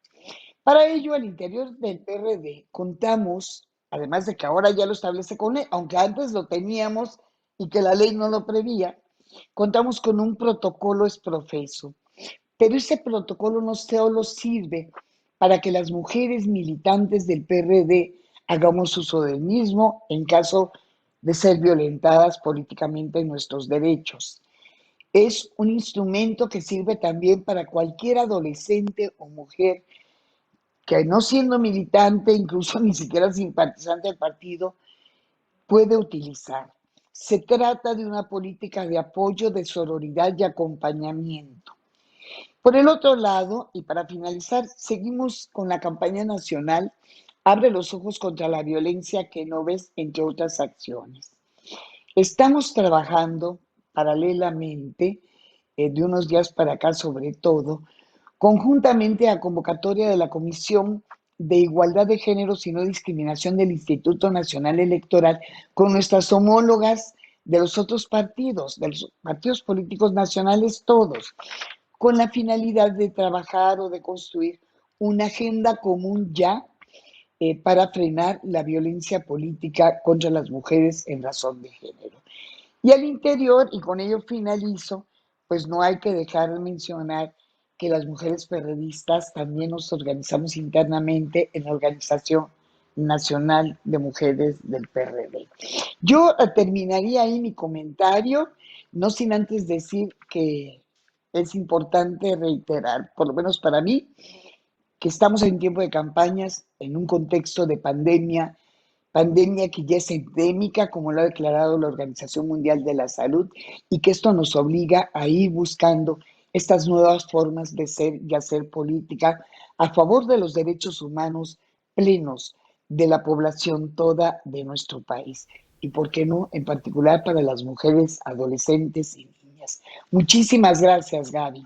Para ello, al interior del PRD contamos, además de que ahora ya lo establece con ley, aunque antes lo teníamos y que la ley no lo prevía, contamos con un protocolo exprofeso. Pero ese protocolo no solo sirve para que las mujeres militantes del PRD hagamos uso del mismo en caso de ser violentadas políticamente en nuestros derechos. Es un instrumento que sirve también para cualquier adolescente o mujer que, no siendo militante, incluso ni siquiera simpatizante del partido, puede utilizar. Se trata de una política de apoyo, de sororidad y acompañamiento. Por el otro lado, y para finalizar, seguimos con la campaña nacional Abre los ojos contra la violencia que no ves, entre otras acciones. Estamos trabajando paralelamente, de unos días para acá sobre todo, conjuntamente a convocatoria de la Comisión de Igualdad de Géneros y No Discriminación del Instituto Nacional Electoral, con nuestras homólogas de los otros partidos, de los partidos políticos nacionales todos, con la finalidad de trabajar o de construir una agenda común ya para frenar la violencia política contra las mujeres en razón de género. Y al interior, y con ello finalizo, pues no hay que dejar de mencionar que las mujeres periodistas también nos organizamos internamente en la Organización Nacional de Mujeres del PRD. Yo terminaría ahí mi comentario, no sin antes decir que es importante reiterar, por lo menos para mí, que estamos en tiempo de campañas, en un contexto de pandemia que ya es endémica, como lo ha declarado la Organización Mundial de la Salud, y que esto nos obliga a ir buscando estas nuevas formas de ser y hacer política a favor de los derechos humanos plenos de la población toda de nuestro país. Y por qué no, en particular para las mujeres, adolescentes y niñas. Muchísimas gracias, Gaby.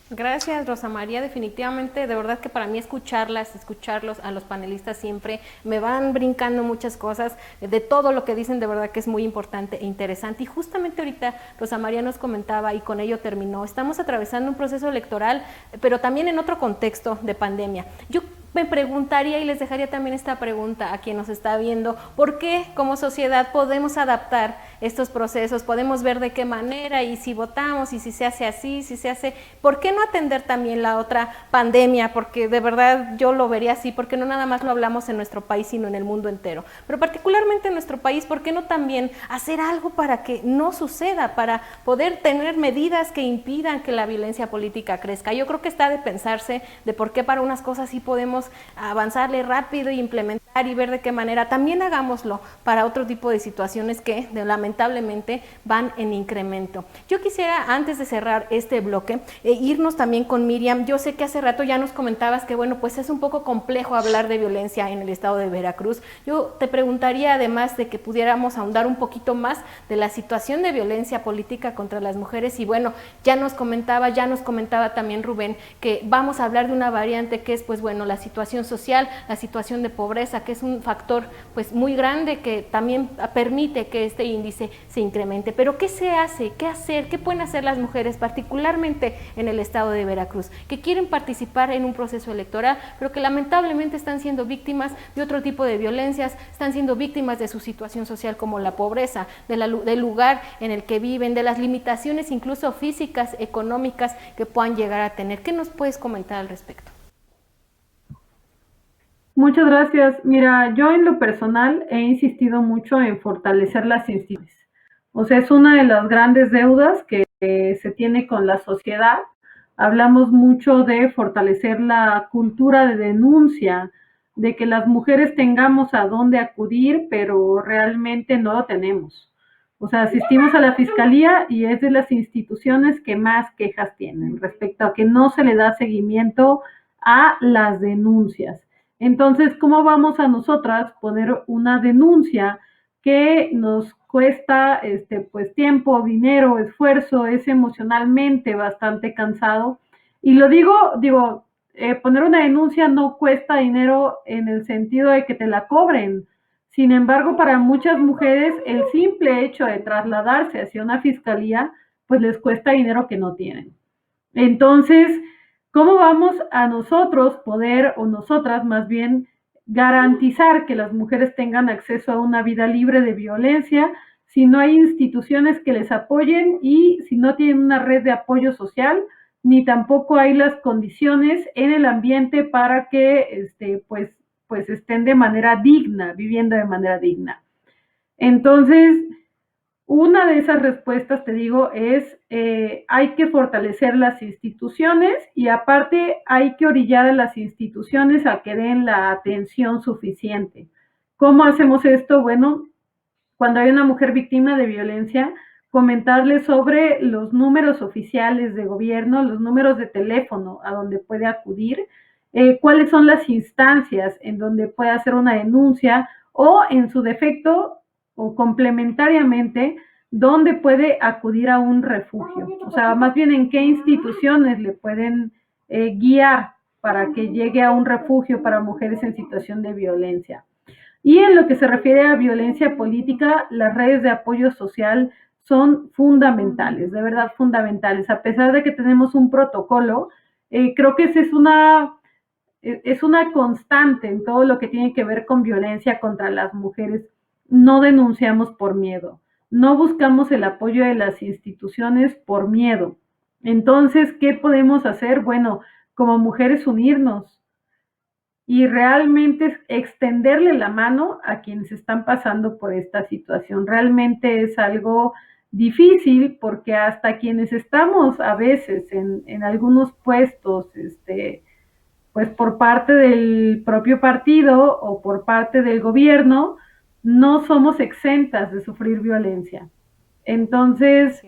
Gracias, Rosa María. Definitivamente, de verdad que para mí escucharlos a los panelistas siempre me van brincando muchas cosas de todo lo que dicen, de verdad que es muy importante e interesante. Y justamente ahorita Rosa María nos comentaba, y con ello terminó, estamos atravesando un proceso electoral, pero también en otro contexto de pandemia. Yo me preguntaría y les dejaría también esta pregunta a quien nos está viendo: ¿por qué como sociedad podemos adaptar estos procesos, podemos ver de qué manera y si votamos y si se hace así, si se hace, ¿por qué no atender también la otra pandemia? Porque de verdad yo lo vería así, porque no nada más lo hablamos en nuestro país, sino en el mundo entero, pero particularmente en nuestro país, ¿por qué no también hacer algo para que no suceda, para poder tener medidas que impidan que la violencia política crezca? Yo creo que está de pensarse de por qué para unas cosas sí podemos avanzarle rápido y implementar y ver de qué manera, también hagámoslo para otro tipo de situaciones que lamentablemente van en incremento. Yo quisiera, antes de cerrar este bloque, irnos también con Miriam. Yo sé que hace rato ya nos comentabas que bueno, pues es un poco complejo hablar de violencia en el estado de Veracruz. Yo te preguntaría, además de que pudiéramos ahondar un poquito más de la situación de violencia política contra las mujeres, y bueno, ya nos comentaba también Rubén que vamos a hablar de una variante que es pues bueno, la situación social, la situación de pobreza, que es un factor pues muy grande que también permite que este índice se incremente. Pero ¿qué se hace? ¿Qué hacer? ¿Qué pueden hacer las mujeres, particularmente en el estado de Veracruz, que quieren participar en un proceso electoral, pero que lamentablemente están siendo víctimas de otro tipo de violencias, están siendo víctimas de su situación social como la pobreza, del lugar en el que viven, de las limitaciones incluso físicas, económicas que puedan llegar a tener? ¿Qué nos puedes comentar al respecto? Muchas gracias. Mira, yo en lo personal he insistido mucho en fortalecer las instituciones. O sea, es una de las grandes deudas que se tiene con la sociedad. Hablamos mucho de fortalecer la cultura de denuncia, de que las mujeres tengamos a dónde acudir, pero realmente no lo tenemos. O sea, asistimos a la fiscalía y es de las instituciones que más quejas tienen respecto a que no se le da seguimiento a las denuncias. Entonces, ¿cómo vamos a nosotras poner una denuncia que nos cuesta pues tiempo, dinero, esfuerzo, es emocionalmente bastante cansado? Y lo digo, poner una denuncia no cuesta dinero en el sentido de que te la cobren. Sin embargo, para muchas mujeres el simple hecho de trasladarse hacia una fiscalía, pues les cuesta dinero que no tienen. Entonces, ¿cómo vamos a nosotros poder, o nosotras más bien, garantizar que las mujeres tengan acceso a una vida libre de violencia si no hay instituciones que les apoyen y si no tienen una red de apoyo social, ni tampoco hay las condiciones en el ambiente para que pues estén de manera digna, viviendo de manera digna? Entonces, una de esas respuestas, te digo, es hay que fortalecer las instituciones y aparte hay que orillar a las instituciones a que den la atención suficiente. ¿Cómo hacemos esto? Bueno, cuando hay una mujer víctima de violencia, comentarle sobre los números oficiales de gobierno, los números de teléfono a donde puede acudir, cuáles son las instancias en donde puede hacer una denuncia o en su defecto o complementariamente dónde puede acudir a un refugio, o sea, más bien en qué instituciones le pueden guiar para que llegue a un refugio para mujeres en situación de violencia. Y en lo que se refiere a violencia política, las redes de apoyo social son fundamentales, de verdad fundamentales. A pesar de que tenemos un protocolo, creo que esa es una constante en todo lo que tiene que ver con violencia contra las mujeres. No denunciamos por miedo, no buscamos el apoyo de las instituciones por miedo. Entonces, ¿qué podemos hacer? Bueno, como mujeres unirnos y realmente extenderle la mano a quienes están pasando por esta situación. Realmente es algo difícil porque hasta quienes estamos a veces en algunos puestos, pues por parte del propio partido o por parte del gobierno, no somos exentas de sufrir violencia. Entonces,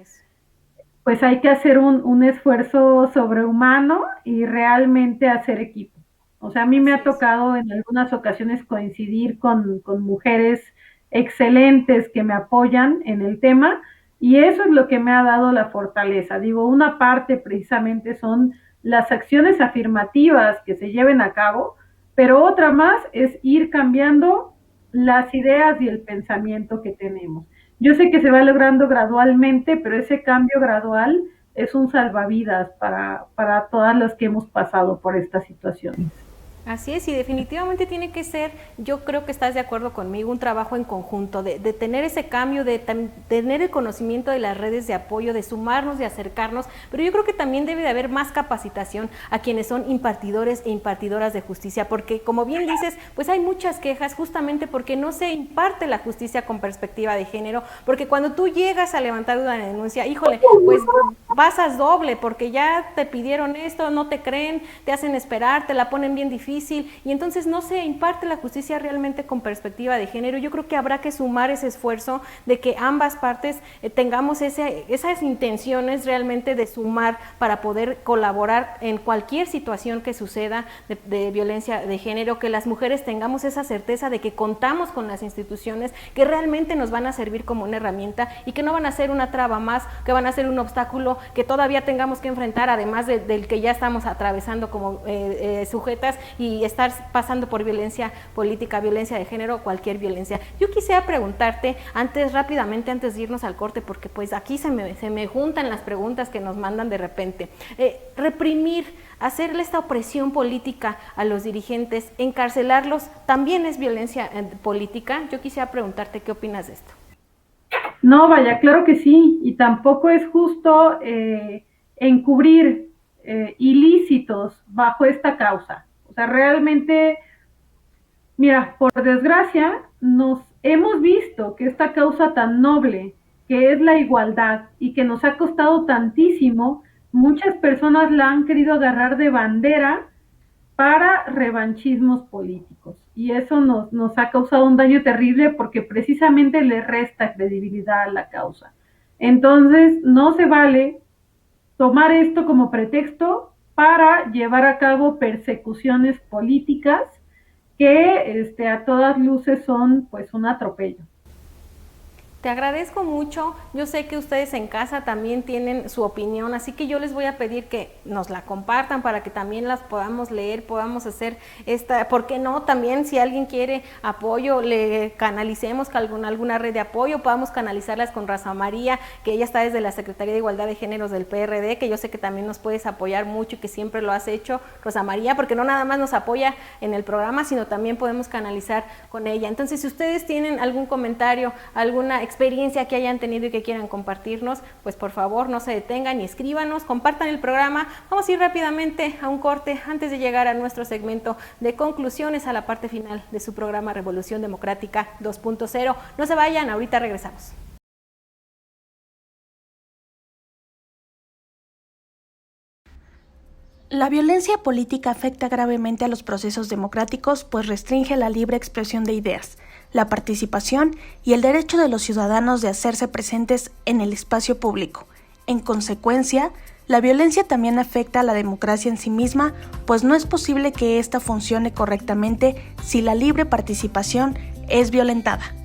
pues hay que hacer un esfuerzo sobrehumano y realmente hacer equipo. O sea, a mí me ha tocado en algunas ocasiones coincidir con mujeres excelentes que me apoyan en el tema y eso es lo que me ha dado la fortaleza. Digo, una parte precisamente son las acciones afirmativas que se lleven a cabo, pero otra más es ir cambiando las ideas y el pensamiento que tenemos. Yo sé que se va logrando gradualmente, pero ese cambio gradual es un salvavidas para todas las que hemos pasado por estas situaciones. Así es, y definitivamente tiene que ser, yo creo que estás de acuerdo conmigo, un trabajo en conjunto, de tener ese cambio, de tener el conocimiento de las redes de apoyo, de sumarnos, de acercarnos, pero yo creo que también debe de haber más capacitación a quienes son impartidores e impartidoras de justicia, porque como bien dices, pues hay muchas quejas justamente porque no se imparte la justicia con perspectiva de género, porque cuando tú llegas a levantar una denuncia, híjole, pues pasas doble, porque ya te pidieron esto, no te creen, te hacen esperar, te la ponen bien difícil, y entonces no se imparte la justicia realmente con perspectiva de género. Yo creo que habrá que sumar ese esfuerzo de que ambas partes tengamos esas intenciones realmente de sumar para poder colaborar en cualquier situación que suceda de violencia de género, que las mujeres tengamos esa certeza de que contamos con las instituciones que realmente nos van a servir como una herramienta y que no van a ser una traba más, que van a ser un obstáculo que todavía tengamos que enfrentar, además del que ya estamos atravesando como sujetas y estar pasando por violencia política, violencia de género, cualquier violencia. Yo quisiera preguntarte rápidamente, antes de irnos al corte, porque pues aquí se me juntan las preguntas que nos mandan de repente. Reprimir, hacerle esta opresión política a los dirigentes, encarcelarlos, ¿también es violencia política? Yo quisiera preguntarte qué opinas de esto. No, vaya, claro que sí, y tampoco es justo encubrir ilícitos bajo esta causa. O sea, realmente, mira, por desgracia, nos hemos visto que esta causa tan noble, que es la igualdad y que nos ha costado tantísimo, muchas personas la han querido agarrar de bandera para revanchismos políticos. Y eso nos ha causado un daño terrible porque precisamente le resta credibilidad a la causa. Entonces, no se vale tomar esto como pretexto para llevar a cabo persecuciones políticas que a todas luces son pues un atropello. Te agradezco mucho, yo sé que ustedes en casa también tienen su opinión, así que yo les voy a pedir que nos la compartan para que también las podamos leer, podamos hacer ¿por qué no? También si alguien quiere apoyo, le canalicemos con alguna red de apoyo, podamos canalizarlas con Rosa María, que ella está desde la Secretaría de Igualdad de Géneros del PRD, que yo sé que también nos puedes apoyar mucho y que siempre lo has hecho, Rosa María, porque no nada más nos apoya en el programa, sino también podemos canalizar con ella. Entonces, si ustedes tienen algún comentario, alguna experiencia que hayan tenido y que quieran compartirnos, pues por favor no se detengan y escríbanos, compartan el programa. Vamos a ir rápidamente a un corte antes de llegar a nuestro segmento de conclusiones, a la parte final de su programa Revolución Democrática 2.0. No se vayan, ahorita regresamos. La violencia política afecta gravemente a los procesos democráticos, pues restringe la libre expresión de ideas, la participación y el derecho de los ciudadanos de hacerse presentes en el espacio público. En consecuencia, la violencia también afecta a la democracia en sí misma, pues no es posible que ésta funcione correctamente si la libre participación es violentada.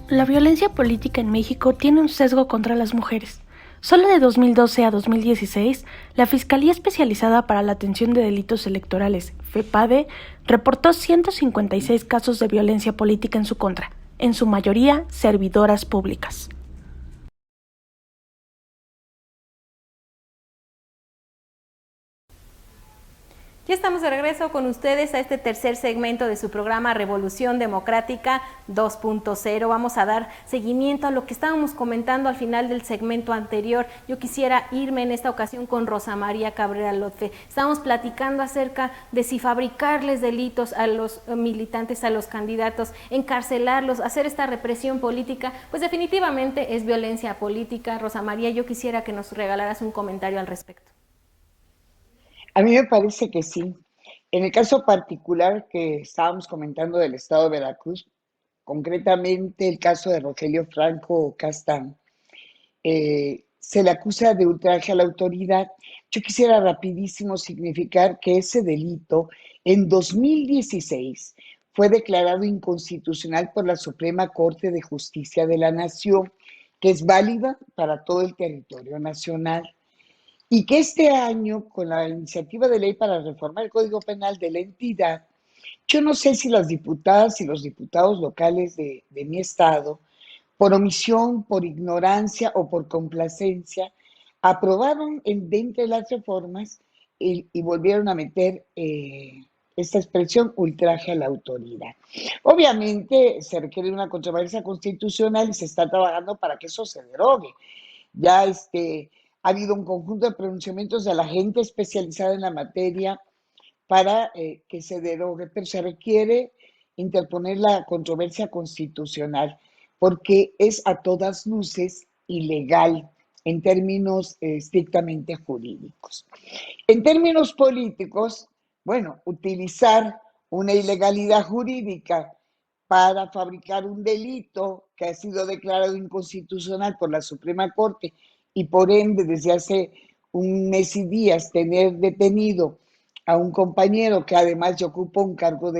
La violencia política en México tiene un sesgo contra las mujeres. Solo de 2012 a 2016, la Fiscalía Especializada para la Atención de Delitos Electorales, FEPADE, reportó 156 casos de violencia política en su contra, en su mayoría servidoras públicas. Ya estamos de regreso con ustedes a este tercer segmento de su programa Revolución Democrática 2.0. Vamos a dar seguimiento a lo que estábamos comentando al final del segmento anterior. Yo quisiera irme en esta ocasión con Rosa María Cabrera Lotfe. Estábamos platicando acerca de si fabricarles delitos a los militantes, a los candidatos, encarcelarlos, hacer esta represión política, pues definitivamente es violencia política. Rosa María, yo quisiera que nos regalaras un comentario al respecto. A mí me parece que sí. En el caso particular que estábamos comentando del estado de Veracruz, concretamente el caso de Rogelio Franco Castán, se le acusa de ultraje a la autoridad. Yo quisiera rapidísimo significar que ese delito en 2016 fue declarado inconstitucional por la Suprema Corte de Justicia de la Nación, que es válida para todo el territorio nacional. Y que este año, con la iniciativa de ley para reformar el Código Penal de la entidad, yo no sé si las diputadas y los diputados locales de mi estado, por omisión, por ignorancia o por complacencia, aprobaron de entre las reformas y volvieron a meter esta expresión, ultraje a la autoridad. Obviamente se requiere una controversia constitucional y se está trabajando para que eso se derogue. Ya ha habido un conjunto de pronunciamientos de la gente especializada en la materia para que se derogue, pero se requiere interponer la controversia constitucional porque es a todas luces ilegal en términos estrictamente jurídicos. En términos políticos, bueno, utilizar una ilegalidad jurídica para fabricar un delito que ha sido declarado inconstitucional por la Suprema Corte y por ende desde hace un mes y días tener detenido a un compañero que además ya ocupó un cargo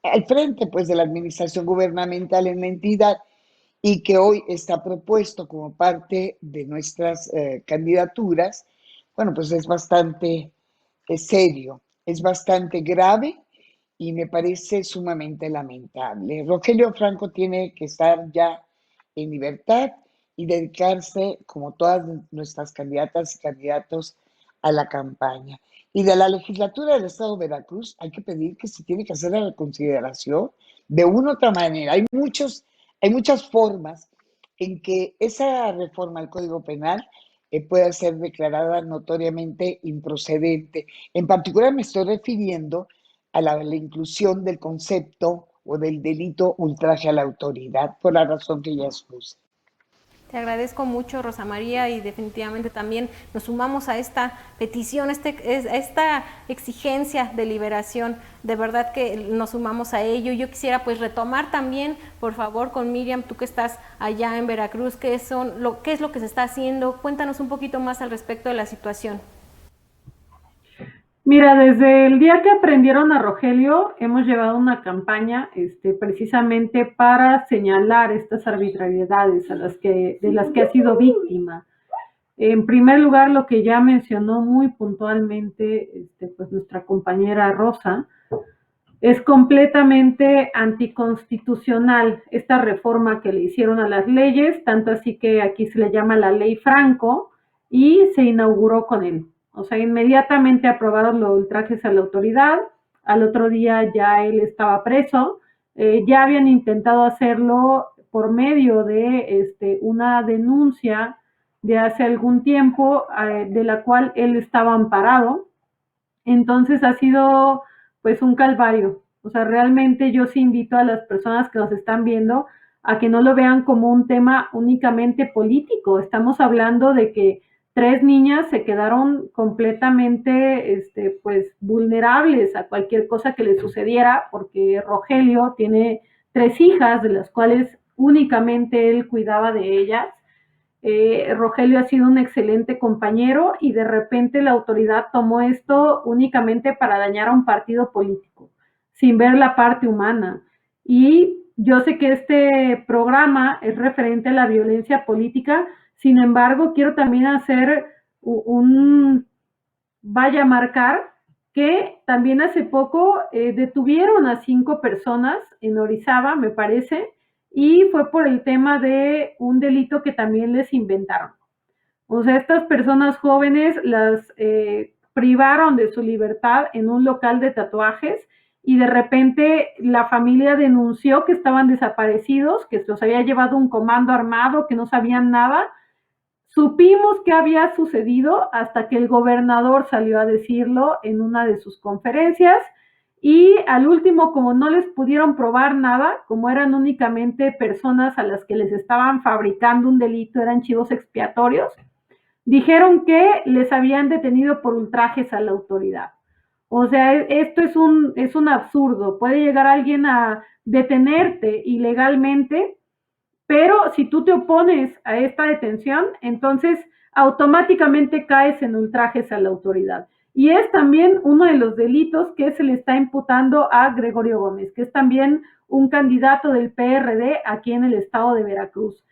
al frente pues de la administración gubernamental en la entidad y que hoy está propuesto como parte de nuestras candidaturas, bueno, pues es bastante serio, es bastante grave y me parece sumamente lamentable. Rogelio Franco tiene que estar ya en libertad y dedicarse, como todas nuestras candidatas y candidatos, a la campaña. Y de la legislatura del Estado de Veracruz hay que pedir que se tiene que hacer la reconsideración de una u otra manera. Hay muchas formas en que esa reforma al Código Penal pueda ser declarada notoriamente improcedente. En particular me estoy refiriendo a la inclusión del concepto o del delito ultraje a la autoridad, por la razón que ya expuse. Te agradezco mucho, Rosa María, y definitivamente también nos sumamos a esta petición, a esta exigencia de liberación. De verdad que nos sumamos a ello. Yo quisiera pues retomar también, por favor, con Miriam, tú que estás allá en Veracruz, ¿qué es lo que se está haciendo? Cuéntanos un poquito más al respecto de la situación. Mira, desde el día que aprendieron a Rogelio, hemos llevado una campaña precisamente para señalar estas arbitrariedades de las que ha sido víctima. En primer lugar, lo que ya mencionó muy puntualmente pues nuestra compañera Rosa, es completamente anticonstitucional esta reforma que le hicieron a las leyes, tanto así que aquí se le llama la Ley Franco, y se inauguró con él. O sea, inmediatamente aprobaron los ultrajes a la autoridad, al otro día ya él estaba preso, ya habían intentado hacerlo por medio de una denuncia de hace algún tiempo, de la cual él estaba amparado. Entonces ha sido pues un calvario. O sea, realmente yo sí invito a las personas que nos están viendo a que no lo vean como un tema únicamente político. Estamos hablando de que 3 niñas se quedaron completamente pues vulnerables a cualquier cosa que les sucediera, porque Rogelio tiene 3 hijas, de las cuales únicamente él cuidaba de ellas. Rogelio ha sido un excelente compañero y de repente la autoridad tomó esto únicamente para dañar a un partido político, sin ver la parte humana. Y yo sé que este programa es referente a la violencia política, sin embargo, quiero también hacer marcar que también hace poco detuvieron a 5 personas en Orizaba, me parece, y fue por el tema de un delito que también les inventaron. O sea, estas personas jóvenes las privaron de su libertad en un local de tatuajes y de repente la familia denunció que estaban desaparecidos, que los había llevado un comando armado, que no sabían nada. Supimos qué había sucedido hasta que el gobernador salió a decirlo en una de sus conferencias y al último, como no les pudieron probar nada, como eran únicamente personas a las que les estaban fabricando un delito, eran chivos expiatorios, dijeron que les habían detenido por ultrajes a la autoridad. O sea, esto es un absurdo. Puede llegar alguien a detenerte ilegalmente, pero si tú te opones a esta detención, entonces automáticamente caes en ultrajes a la autoridad. Y es también uno de los delitos que se le está imputando a Gregorio Gómez, que es también un candidato del PRD aquí en el estado de Veracruz.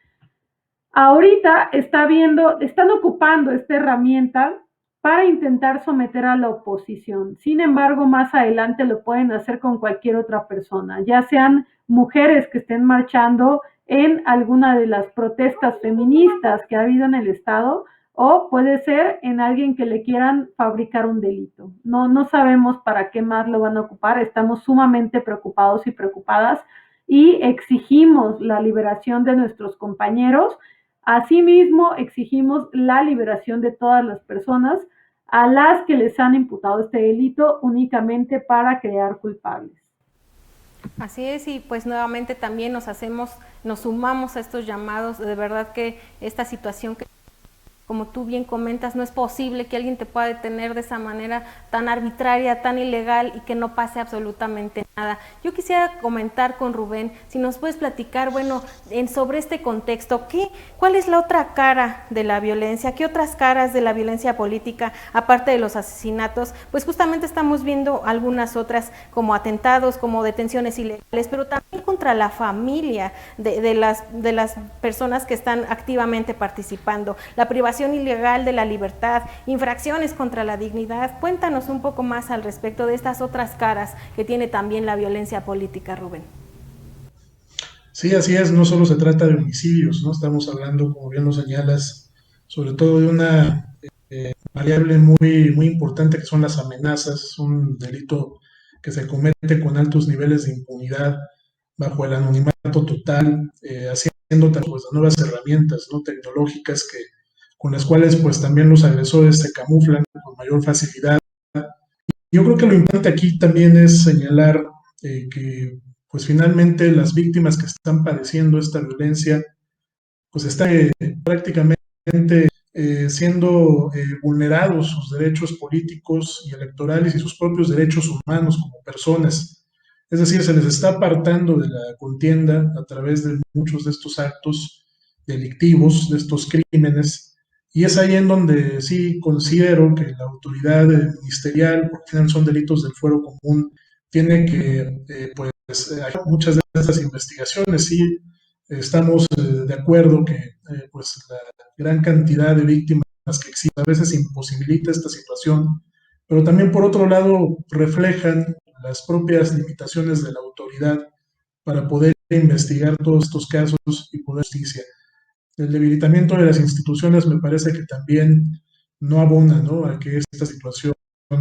Ahorita están ocupando esta herramienta para intentar someter a la oposición. Sin embargo, más adelante lo pueden hacer con cualquier otra persona, ya sean mujeres que estén marchando en alguna de las protestas feministas que ha habido en el estado, o puede ser en alguien que le quieran fabricar un delito. No sabemos para qué más lo van a ocupar, estamos sumamente preocupados y preocupadas y exigimos la liberación de nuestros compañeros. Asimismo, exigimos la liberación de todas las personas a las que les han imputado este delito únicamente para crear culpables. Así es, y pues nuevamente también nos sumamos a estos llamados. De verdad que esta situación que, como tú bien comentas, no es posible que alguien te pueda detener de esa manera tan arbitraria, tan ilegal y que no pase absolutamente nada. Yo quisiera comentar con Rubén, si nos puedes platicar, bueno, sobre este contexto, ¿cuál es la otra cara de la violencia? ¿Qué otras caras de la violencia política, aparte de los asesinatos? Pues justamente estamos viendo algunas otras, como atentados, como detenciones ilegales, pero también contra la familia de las personas que están activamente participando, la privación ilegal de la libertad, infracciones contra la dignidad. Cuéntanos un poco más al respecto de estas otras caras que tiene también la violencia política, Rubén. Sí, así es, no solo se trata de homicidios, ¿no? Estamos hablando, como bien lo señalas, sobre todo de una variable muy importante que son las amenazas. Es un delito que se comete con altos niveles de impunidad, bajo el anonimato total, haciendo pues, nuevas herramientas, ¿no?, tecnológicas con las cuales pues también los agresores se camuflan con mayor facilidad. Yo creo que lo importante aquí también es señalar que pues finalmente las víctimas que están padeciendo esta violencia pues están prácticamente siendo vulnerados sus derechos políticos y electorales y sus propios derechos humanos como personas. Es decir, se les está apartando de la contienda a través de muchos de estos actos delictivos, de estos crímenes, y es ahí en donde sí considero que la autoridad ministerial, porque al final son delitos del fuero común, tiene que hacer muchas de estas investigaciones. Sí, estamos de acuerdo que pues la gran cantidad de víctimas que existen a veces imposibilita esta situación, pero también por otro lado reflejan las propias limitaciones de la autoridad para poder investigar todos estos casos y poder justicia. El debilitamiento de las instituciones me parece que también no abona, ¿no?, a que esta situación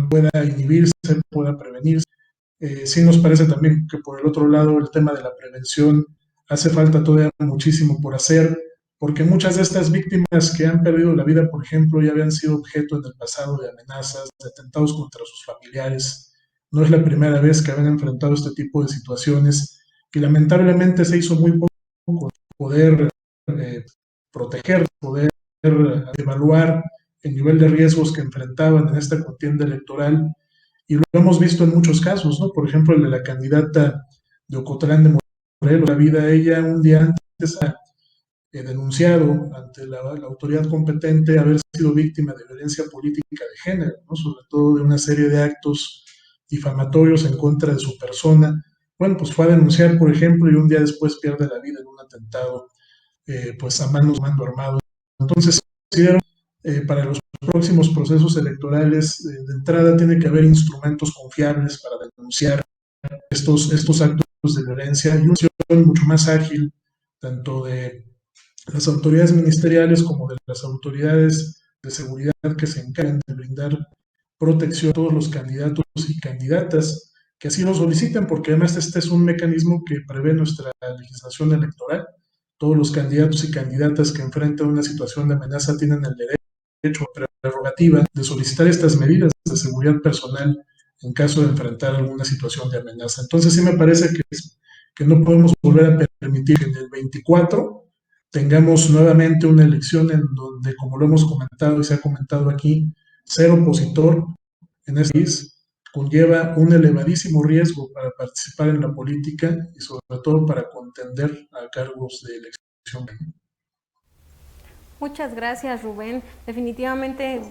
pueda inhibirse, pueda prevenirse. Sí nos parece también que por el otro lado el tema de la prevención hace falta todavía muchísimo por hacer, porque muchas de estas víctimas que han perdido la vida, por ejemplo, ya habían sido objeto en el pasado de amenazas, de atentados contra sus familiares. No es la primera vez que habían enfrentado este tipo de situaciones y lamentablemente se hizo muy poco poder proteger, poder evaluar el nivel de riesgos que enfrentaban en esta contienda electoral, y lo hemos visto en muchos casos, ¿no? Por ejemplo, el de la candidata de Ocotlán de Morelos. La vida ella un día antes ha denunciado ante la autoridad competente haber sido víctima de violencia política de género, ¿no?, sobre todo de una serie de actos difamatorios en contra de su persona. Bueno, pues fue a denunciar, por ejemplo, y un día después pierde la vida en un atentado pues a mando armado. Entonces, considero para los próximos procesos electorales, de entrada tiene que haber instrumentos confiables para denunciar estos actos de violencia y una acción mucho más ágil, tanto de las autoridades ministeriales como de las autoridades de seguridad que se encargan de brindar protección a todos los candidatos y candidatas que así lo soliciten, porque además este es un mecanismo que prevé nuestra legislación electoral. Todos los candidatos y candidatas que enfrentan una situación de amenaza tienen el derecho, prerrogativa de solicitar estas medidas de seguridad personal en caso de enfrentar alguna situación de amenaza. Entonces sí me parece que no podemos volver a permitir que en el 24 tengamos nuevamente una elección en donde, como lo hemos comentado y se ha comentado aquí, ser opositor en este país conlleva un elevadísimo riesgo para participar en la política y sobre todo para contender a cargos de elección. Muchas gracias, Rubén. Definitivamente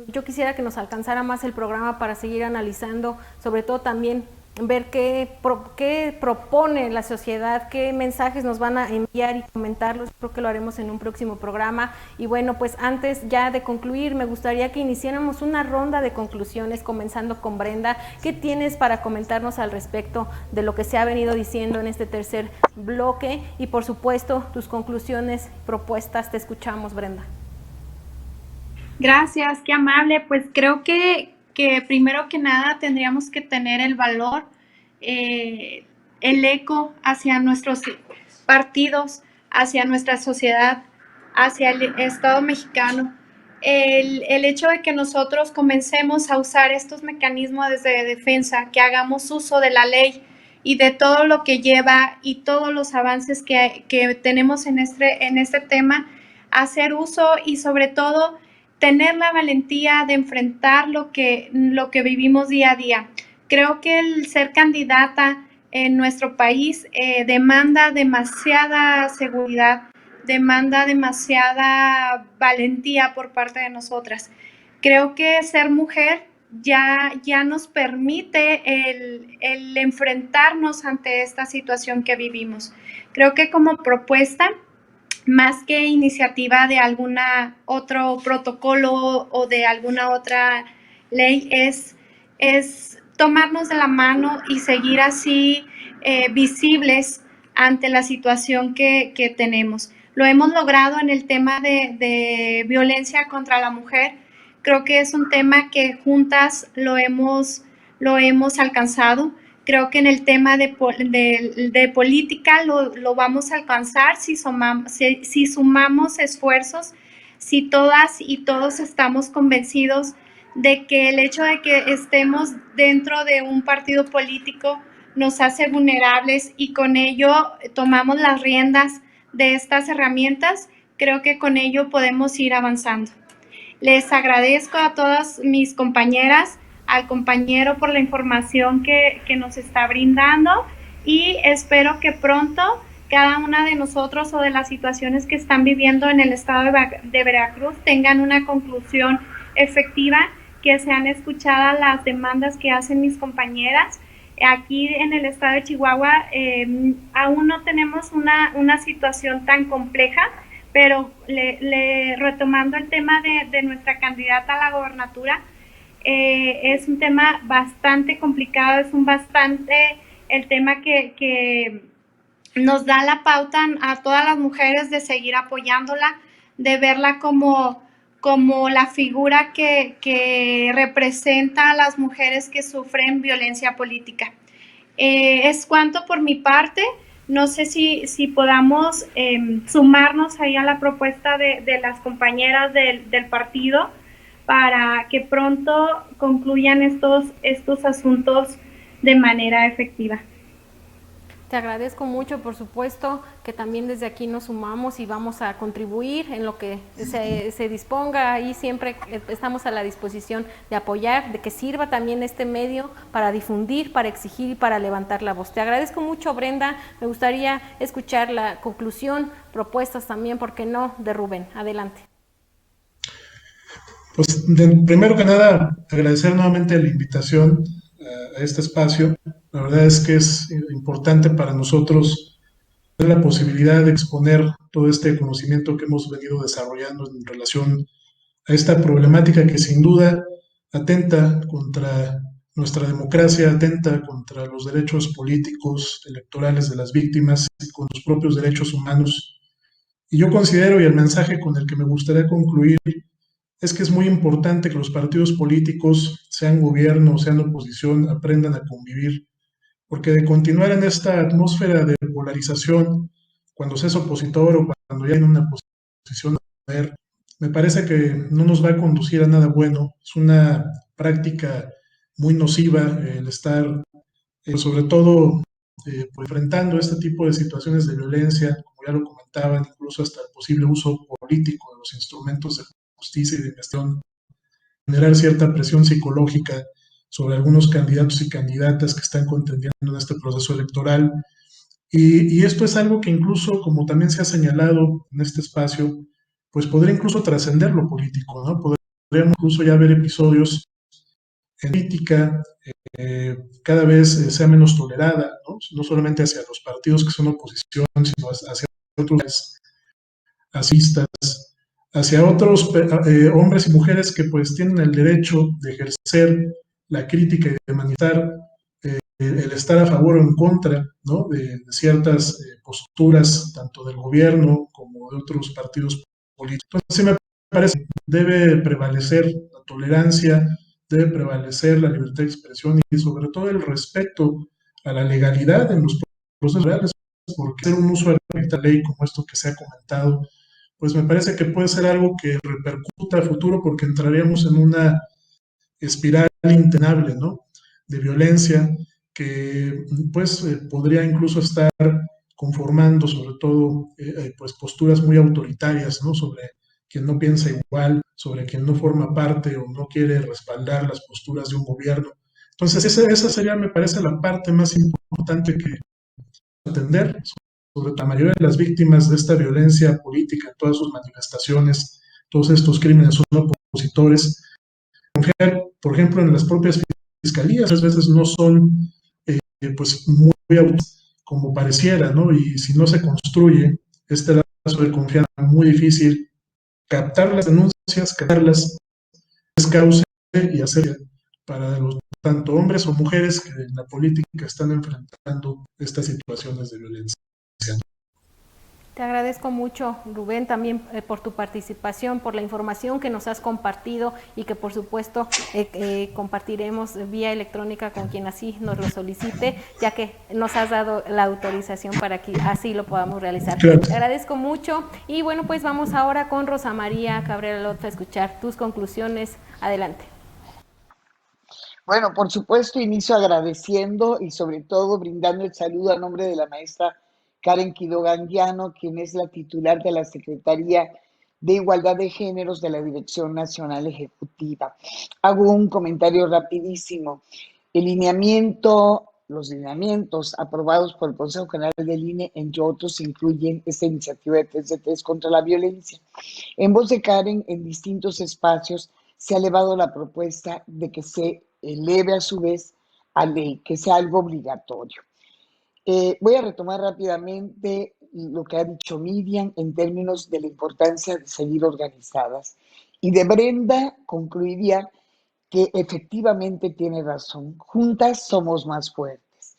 yo quisiera que nos alcanzara más el programa para seguir analizando, sobre todo también ver qué propone la sociedad, qué mensajes nos van a enviar y comentarlos. Creo que lo haremos en un próximo programa. Y bueno, pues antes ya de concluir, me gustaría que iniciáramos una ronda de conclusiones, comenzando con Brenda. ¿Qué tienes para comentarnos al respecto de lo que se ha venido diciendo en este tercer bloque? Y por supuesto, tus conclusiones, propuestas, te escuchamos, Brenda. Gracias, qué amable. Pues creo que primero que nada tendríamos que tener el valor, el eco hacia nuestros partidos, hacia nuestra sociedad, hacia el Estado mexicano. El hecho de que nosotros comencemos a usar estos mecanismos de defensa, que hagamos uso de la ley y de todo lo que lleva y todos los avances que tenemos en este tema, hacer uso y sobre todo tener la valentía de enfrentar lo que vivimos día a día. Creo que el ser candidata en nuestro país demanda demasiada seguridad, demanda demasiada valentía por parte de nosotras. Creo que ser mujer ya nos permite el enfrentarnos ante esta situación que vivimos. Creo que como propuesta, más que iniciativa de alguna otro protocolo o de alguna otra ley, es tomarnos de la mano y seguir así visibles ante la situación que tenemos. Lo hemos logrado en el tema de violencia contra la mujer. Creo que es un tema que juntas lo hemos alcanzado. Creo que en el tema de política lo vamos a alcanzar si sumamos esfuerzos, si todas y todos estamos convencidos de que el hecho de que estemos dentro de un partido político nos hace vulnerables y con ello tomamos las riendas de estas herramientas. Creo que con ello podemos ir avanzando. Les agradezco a todas mis compañeras, al compañero por la información que nos está brindando y espero que pronto cada una de nosotros o de las situaciones que están viviendo en el estado de Veracruz tengan una conclusión efectiva, que sean escuchadas las demandas que hacen mis compañeras. Aquí en el estado de Chihuahua aún no tenemos una situación tan compleja, pero retomando el tema de nuestra candidata a la gobernatura, es un tema bastante complicado, es el tema que nos da la pauta a todas las mujeres de seguir apoyándola, de verla como la figura que representa a las mujeres que sufren violencia política. Es cuanto por mi parte. No sé si podamos sumarnos ahí a la propuesta de las compañeras del partido para que pronto concluyan estos asuntos de manera efectiva. Te agradezco mucho, por supuesto, que también desde aquí nos sumamos y vamos a contribuir en lo que se disponga. Ahí siempre estamos a la disposición de apoyar, de que sirva también este medio para difundir, para exigir y para levantar la voz. Te agradezco mucho, Brenda. Me gustaría escuchar la conclusión, propuestas también, ¿por qué no?, de Rubén. Adelante. Pues primero que nada, agradecer nuevamente la invitación a este espacio. La verdad es que es importante para nosotros tener la posibilidad de exponer todo este conocimiento que hemos venido desarrollando en relación a esta problemática que sin duda atenta contra nuestra democracia, atenta contra los derechos políticos, electorales de las víctimas y con los propios derechos humanos. Y yo considero, y el mensaje con el que me gustaría concluir, es que es muy importante que los partidos políticos, sean gobierno o sean oposición, aprendan a convivir, porque de continuar en esta atmósfera de polarización, cuando se es opositor o cuando ya hay una posición de poder, me parece que no nos va a conducir a nada bueno. Es una práctica muy nociva el estar, sobre todo, enfrentando este tipo de situaciones de violencia, como ya lo comentaban, incluso hasta el posible uso político de los instrumentos de justicia y de investigación, generar cierta presión psicológica sobre algunos candidatos y candidatas que están contendiendo en este proceso electoral. Y esto es algo que incluso, como también se ha señalado en este espacio, pues podría incluso trascender lo político, ¿no? Podríamos incluso ya ver episodios en política cada vez sea menos tolerada, ¿no? No solamente hacia los partidos que son oposición, sino hacia otros asistas, hacia otros hombres y mujeres que pues tienen el derecho de ejercer la crítica y de manifestar el estar a favor o en contra, ¿no?, de ciertas posturas, tanto del gobierno como de otros partidos políticos. Entonces, sí me parece que debe prevalecer la tolerancia, debe prevalecer la libertad de expresión y sobre todo el respeto a la legalidad en los procesos reales, porque hacer un uso de la ley como esto que se ha comentado, pues me parece que puede ser algo que repercuta a futuro porque entraríamos en una espiral intenable, ¿no? De violencia que pues podría incluso estar conformando sobre todo pues posturas muy autoritarias, ¿no? Sobre quien no piensa igual, sobre quien no forma parte o no quiere respaldar las posturas de un gobierno. Entonces esa sería, me parece, la parte más importante que atender, sobre la mayoría de las víctimas de esta violencia política en todas sus manifestaciones, todos estos crímenes son opositores. Por ejemplo, en las propias fiscalías, a veces no son pues muy como pareciera, ¿no? Y si no se construye este lazo de confianza, muy difícil captar las denuncias, captarlas, cauce y hacer para los tanto hombres o mujeres que en la política están enfrentando estas situaciones de violencia. Te agradezco mucho, Rubén, también por tu participación, por la información que nos has compartido y que por supuesto compartiremos vía electrónica con quien así nos lo solicite, ya que nos has dado la autorización para que así lo podamos realizar. Claro. Te agradezco mucho y bueno, pues vamos ahora con Rosa María Cabrera Lotz a escuchar tus conclusiones. Adelante. Bueno, por supuesto, inicio agradeciendo y sobre todo brindando el saludo a nombre de la maestra Karen Quiroga Anguiano, quien es la titular de la Secretaría de Igualdad de Géneros de la Dirección Nacional Ejecutiva. Hago un comentario rapidísimo. Los lineamientos aprobados por el Consejo General del INE, entre otros, incluyen esta iniciativa de 3 de 3 contra la violencia. En voz de Karen, en distintos espacios se ha elevado la propuesta de que se eleve a su vez a ley, que sea algo obligatorio. Voy a retomar rápidamente lo que ha dicho Miriam en términos de la importancia de seguir organizadas. Y de Brenda concluiría que efectivamente tiene razón. Juntas somos más fuertes.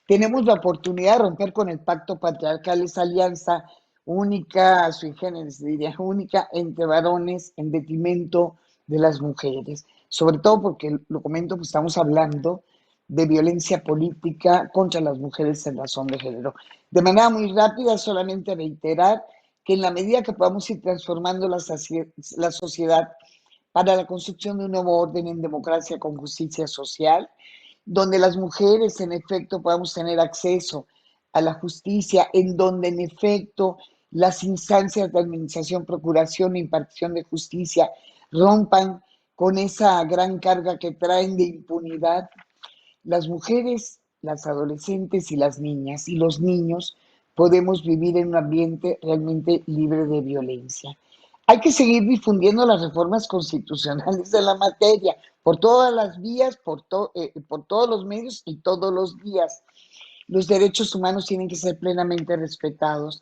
Tenemos la oportunidad de romper con el pacto patriarcal, esa alianza única, sui generis, diría, única entre varones en detrimento de las mujeres. Sobre todo porque, lo comento, pues estamos hablando de violencia política contra las mujeres en razón de género. De manera muy rápida, solamente reiterar que en la medida que podamos ir transformando la sociedad para la construcción de un nuevo orden en democracia con justicia social, donde las mujeres en efecto podamos tener acceso a la justicia, en donde en efecto las instancias de administración, procuración e impartición de justicia rompan con esa gran carga que traen de impunidad. Las mujeres, las adolescentes y las niñas y los niños podemos vivir en un ambiente realmente libre de violencia. Hay que seguir difundiendo las reformas constitucionales de la materia por todas las vías, por todos los medios y todos los días. Los derechos humanos tienen que ser plenamente respetados.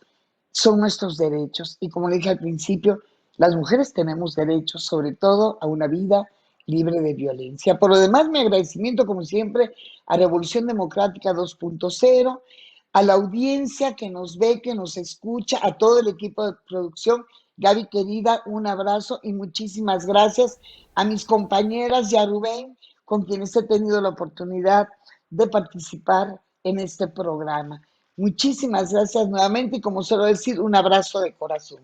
Son nuestros derechos y, como le dije al principio, las mujeres tenemos derechos, sobre todo a una vida libre de violencia. Por lo demás, mi agradecimiento, como siempre, a Revolución Democrática 2.0, a la audiencia que nos ve, que nos escucha, a todo el equipo de producción. Gaby, querida, un abrazo y muchísimas gracias a mis compañeras y a Rubén, con quienes he tenido la oportunidad de participar en este programa. Muchísimas gracias nuevamente y, como suelo decir, un abrazo de corazón.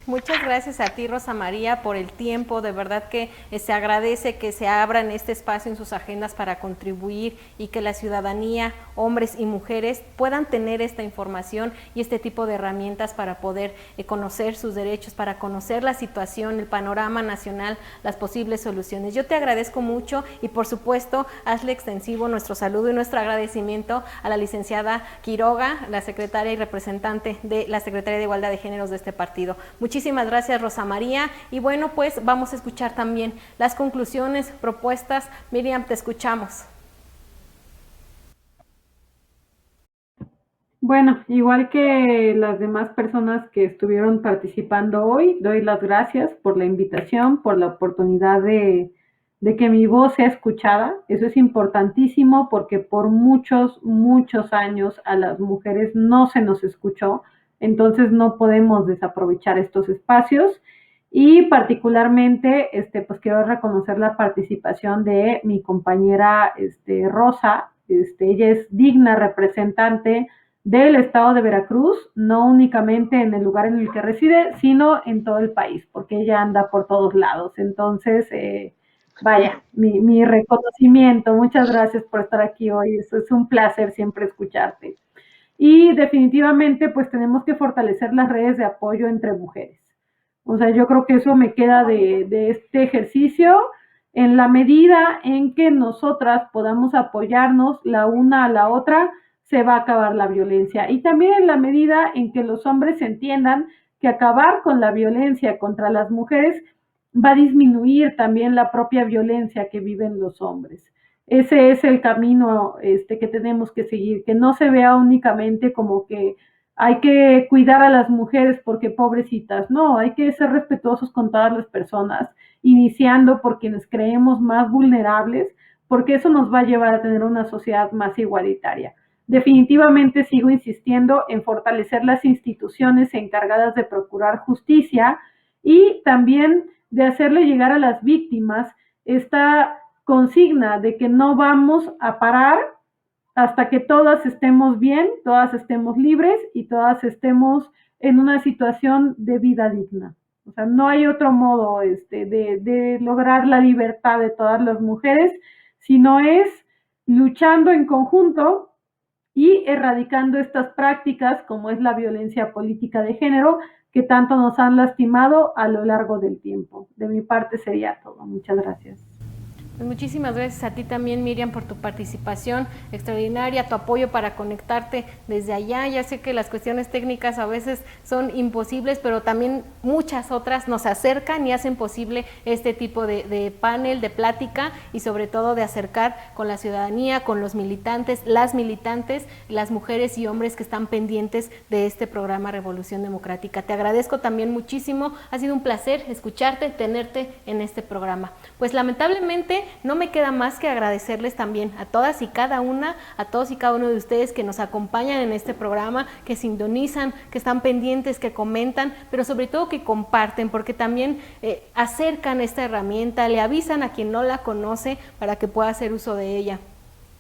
Muchas gracias a ti, Rosa María, por el tiempo. De verdad que se agradece que se abran este espacio en sus agendas para contribuir y que la ciudadanía, hombres y mujeres, puedan tener esta información y este tipo de herramientas para poder conocer sus derechos, para conocer la situación, el panorama nacional, las posibles soluciones. Yo te agradezco mucho y, por supuesto, hazle extensivo nuestro saludo y nuestro agradecimiento a la licenciada Quiroga, la secretaria y representante de la Secretaría de Igualdad de Géneros de este partido. Muchísimas gracias, Rosa María. Y bueno, pues vamos a escuchar también las conclusiones, propuestas. Miriam, te escuchamos. Bueno, igual que las demás personas que estuvieron participando hoy, doy las gracias por la invitación, por la oportunidad de que mi voz sea escuchada. Eso es importantísimo porque por muchos años a las mujeres no se nos escuchó. Entonces no podemos desaprovechar estos espacios Y particularmente, pues quiero reconocer la participación de mi compañera Rosa. Ella es digna representante del estado de Veracruz, no únicamente en el lugar en el que reside, sino en todo el país, porque ella anda por todos lados. Entonces, vaya, mi reconocimiento. Muchas gracias por estar aquí hoy. Es un placer siempre escucharte. Y definitivamente, pues tenemos que fortalecer las redes de apoyo entre mujeres. O sea, yo creo que eso me queda de este ejercicio, en la medida en que nosotras podamos apoyarnos la una a la otra, se va a acabar la violencia. Y también en la medida en que los hombres entiendan que acabar con la violencia contra las mujeres va a disminuir también la propia violencia que viven los hombres. Ese es el camino que tenemos que seguir, que no se vea únicamente como que hay que cuidar a las mujeres porque pobrecitas, no, hay que ser respetuosos con todas las personas, iniciando por quienes creemos más vulnerables, porque eso nos va a llevar a tener una sociedad más igualitaria. Definitivamente sigo insistiendo en fortalecer las instituciones encargadas de procurar justicia y también de hacerle llegar a las víctimas esta consigna de que no vamos a parar hasta que todas estemos bien, todas estemos libres y todas estemos en una situación de vida digna. O sea, no hay otro modo de lograr la libertad de todas las mujeres, sino es luchando en conjunto y erradicando estas prácticas como es la violencia política de género que tanto nos han lastimado a lo largo del tiempo. De mi parte sería todo. Muchas gracias. Pues muchísimas gracias a ti también, Miriam, por tu participación extraordinaria, tu apoyo para conectarte desde allá. Ya sé que las cuestiones técnicas a veces son imposibles, pero también muchas otras nos acercan y hacen posible este tipo de panel, de plática y sobre todo de acercar con la ciudadanía, con los militantes, las mujeres y hombres que están pendientes de este programa Revolución Democrática. Te agradezco también muchísimo, ha sido un placer escucharte, tenerte en este programa. Pues lamentablemente no me queda más que agradecerles también a todas y cada una, a todos y cada uno de ustedes que nos acompañan en este programa, que sintonizan, que están pendientes, que comentan, pero sobre todo que comparten, porque también acercan esta herramienta, le avisan a quien no la conoce para que pueda hacer uso de ella.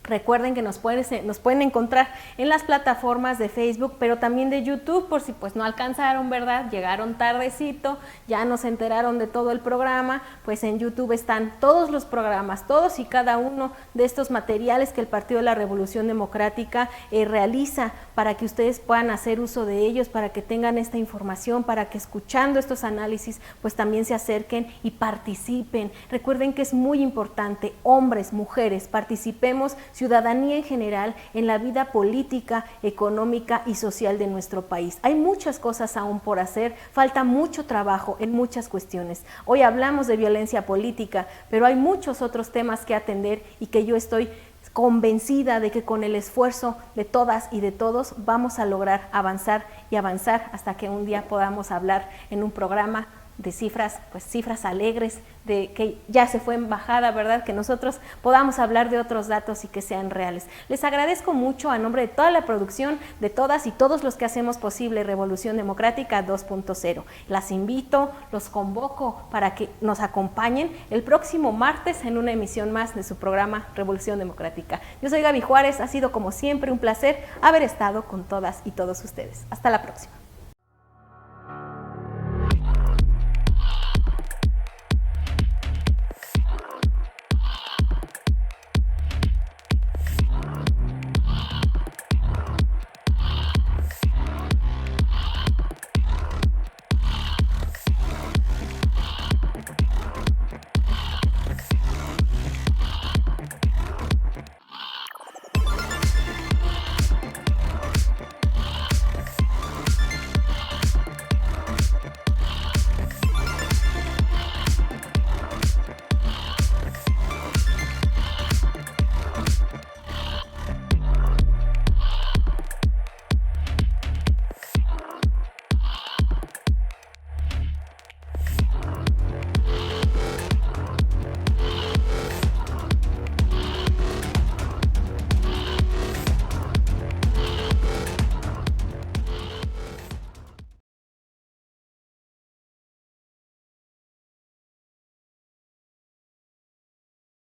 Recuerden que nos pueden encontrar en las plataformas de Facebook, pero también de YouTube, por si pues no alcanzaron, ¿verdad? Llegaron tardecito, ya no se enteraron de todo el programa, pues en YouTube están todos los programas, todos y cada uno de estos materiales que el Partido de la Revolución Democrática realiza para que ustedes puedan hacer uso de ellos, para que tengan esta información, para que escuchando estos análisis, pues también se acerquen y participen. Recuerden que es muy importante, hombres, mujeres, participemos, ciudadanía en general, en la vida política, económica y social de nuestro país. Hay muchas cosas aún por hacer, falta mucho trabajo en muchas cuestiones. Hoy hablamos de violencia política, pero hay muchos otros temas que atender y que yo estoy convencida de que con el esfuerzo de todas y de todos vamos a lograr avanzar y avanzar hasta que un día podamos hablar en un programa de cifras, pues cifras alegres, de que ya se fue en bajada, ¿verdad? Que nosotros podamos hablar de otros datos y que sean reales. Les agradezco mucho a nombre de toda la producción, de todas y todos los que hacemos posible Revolución Democrática 2.0. Las invito, los convoco para que nos acompañen el próximo martes en una emisión más de su programa Revolución Democrática. Yo soy Gaby Juárez, ha sido como siempre un placer haber estado con todas y todos ustedes. Hasta la próxima.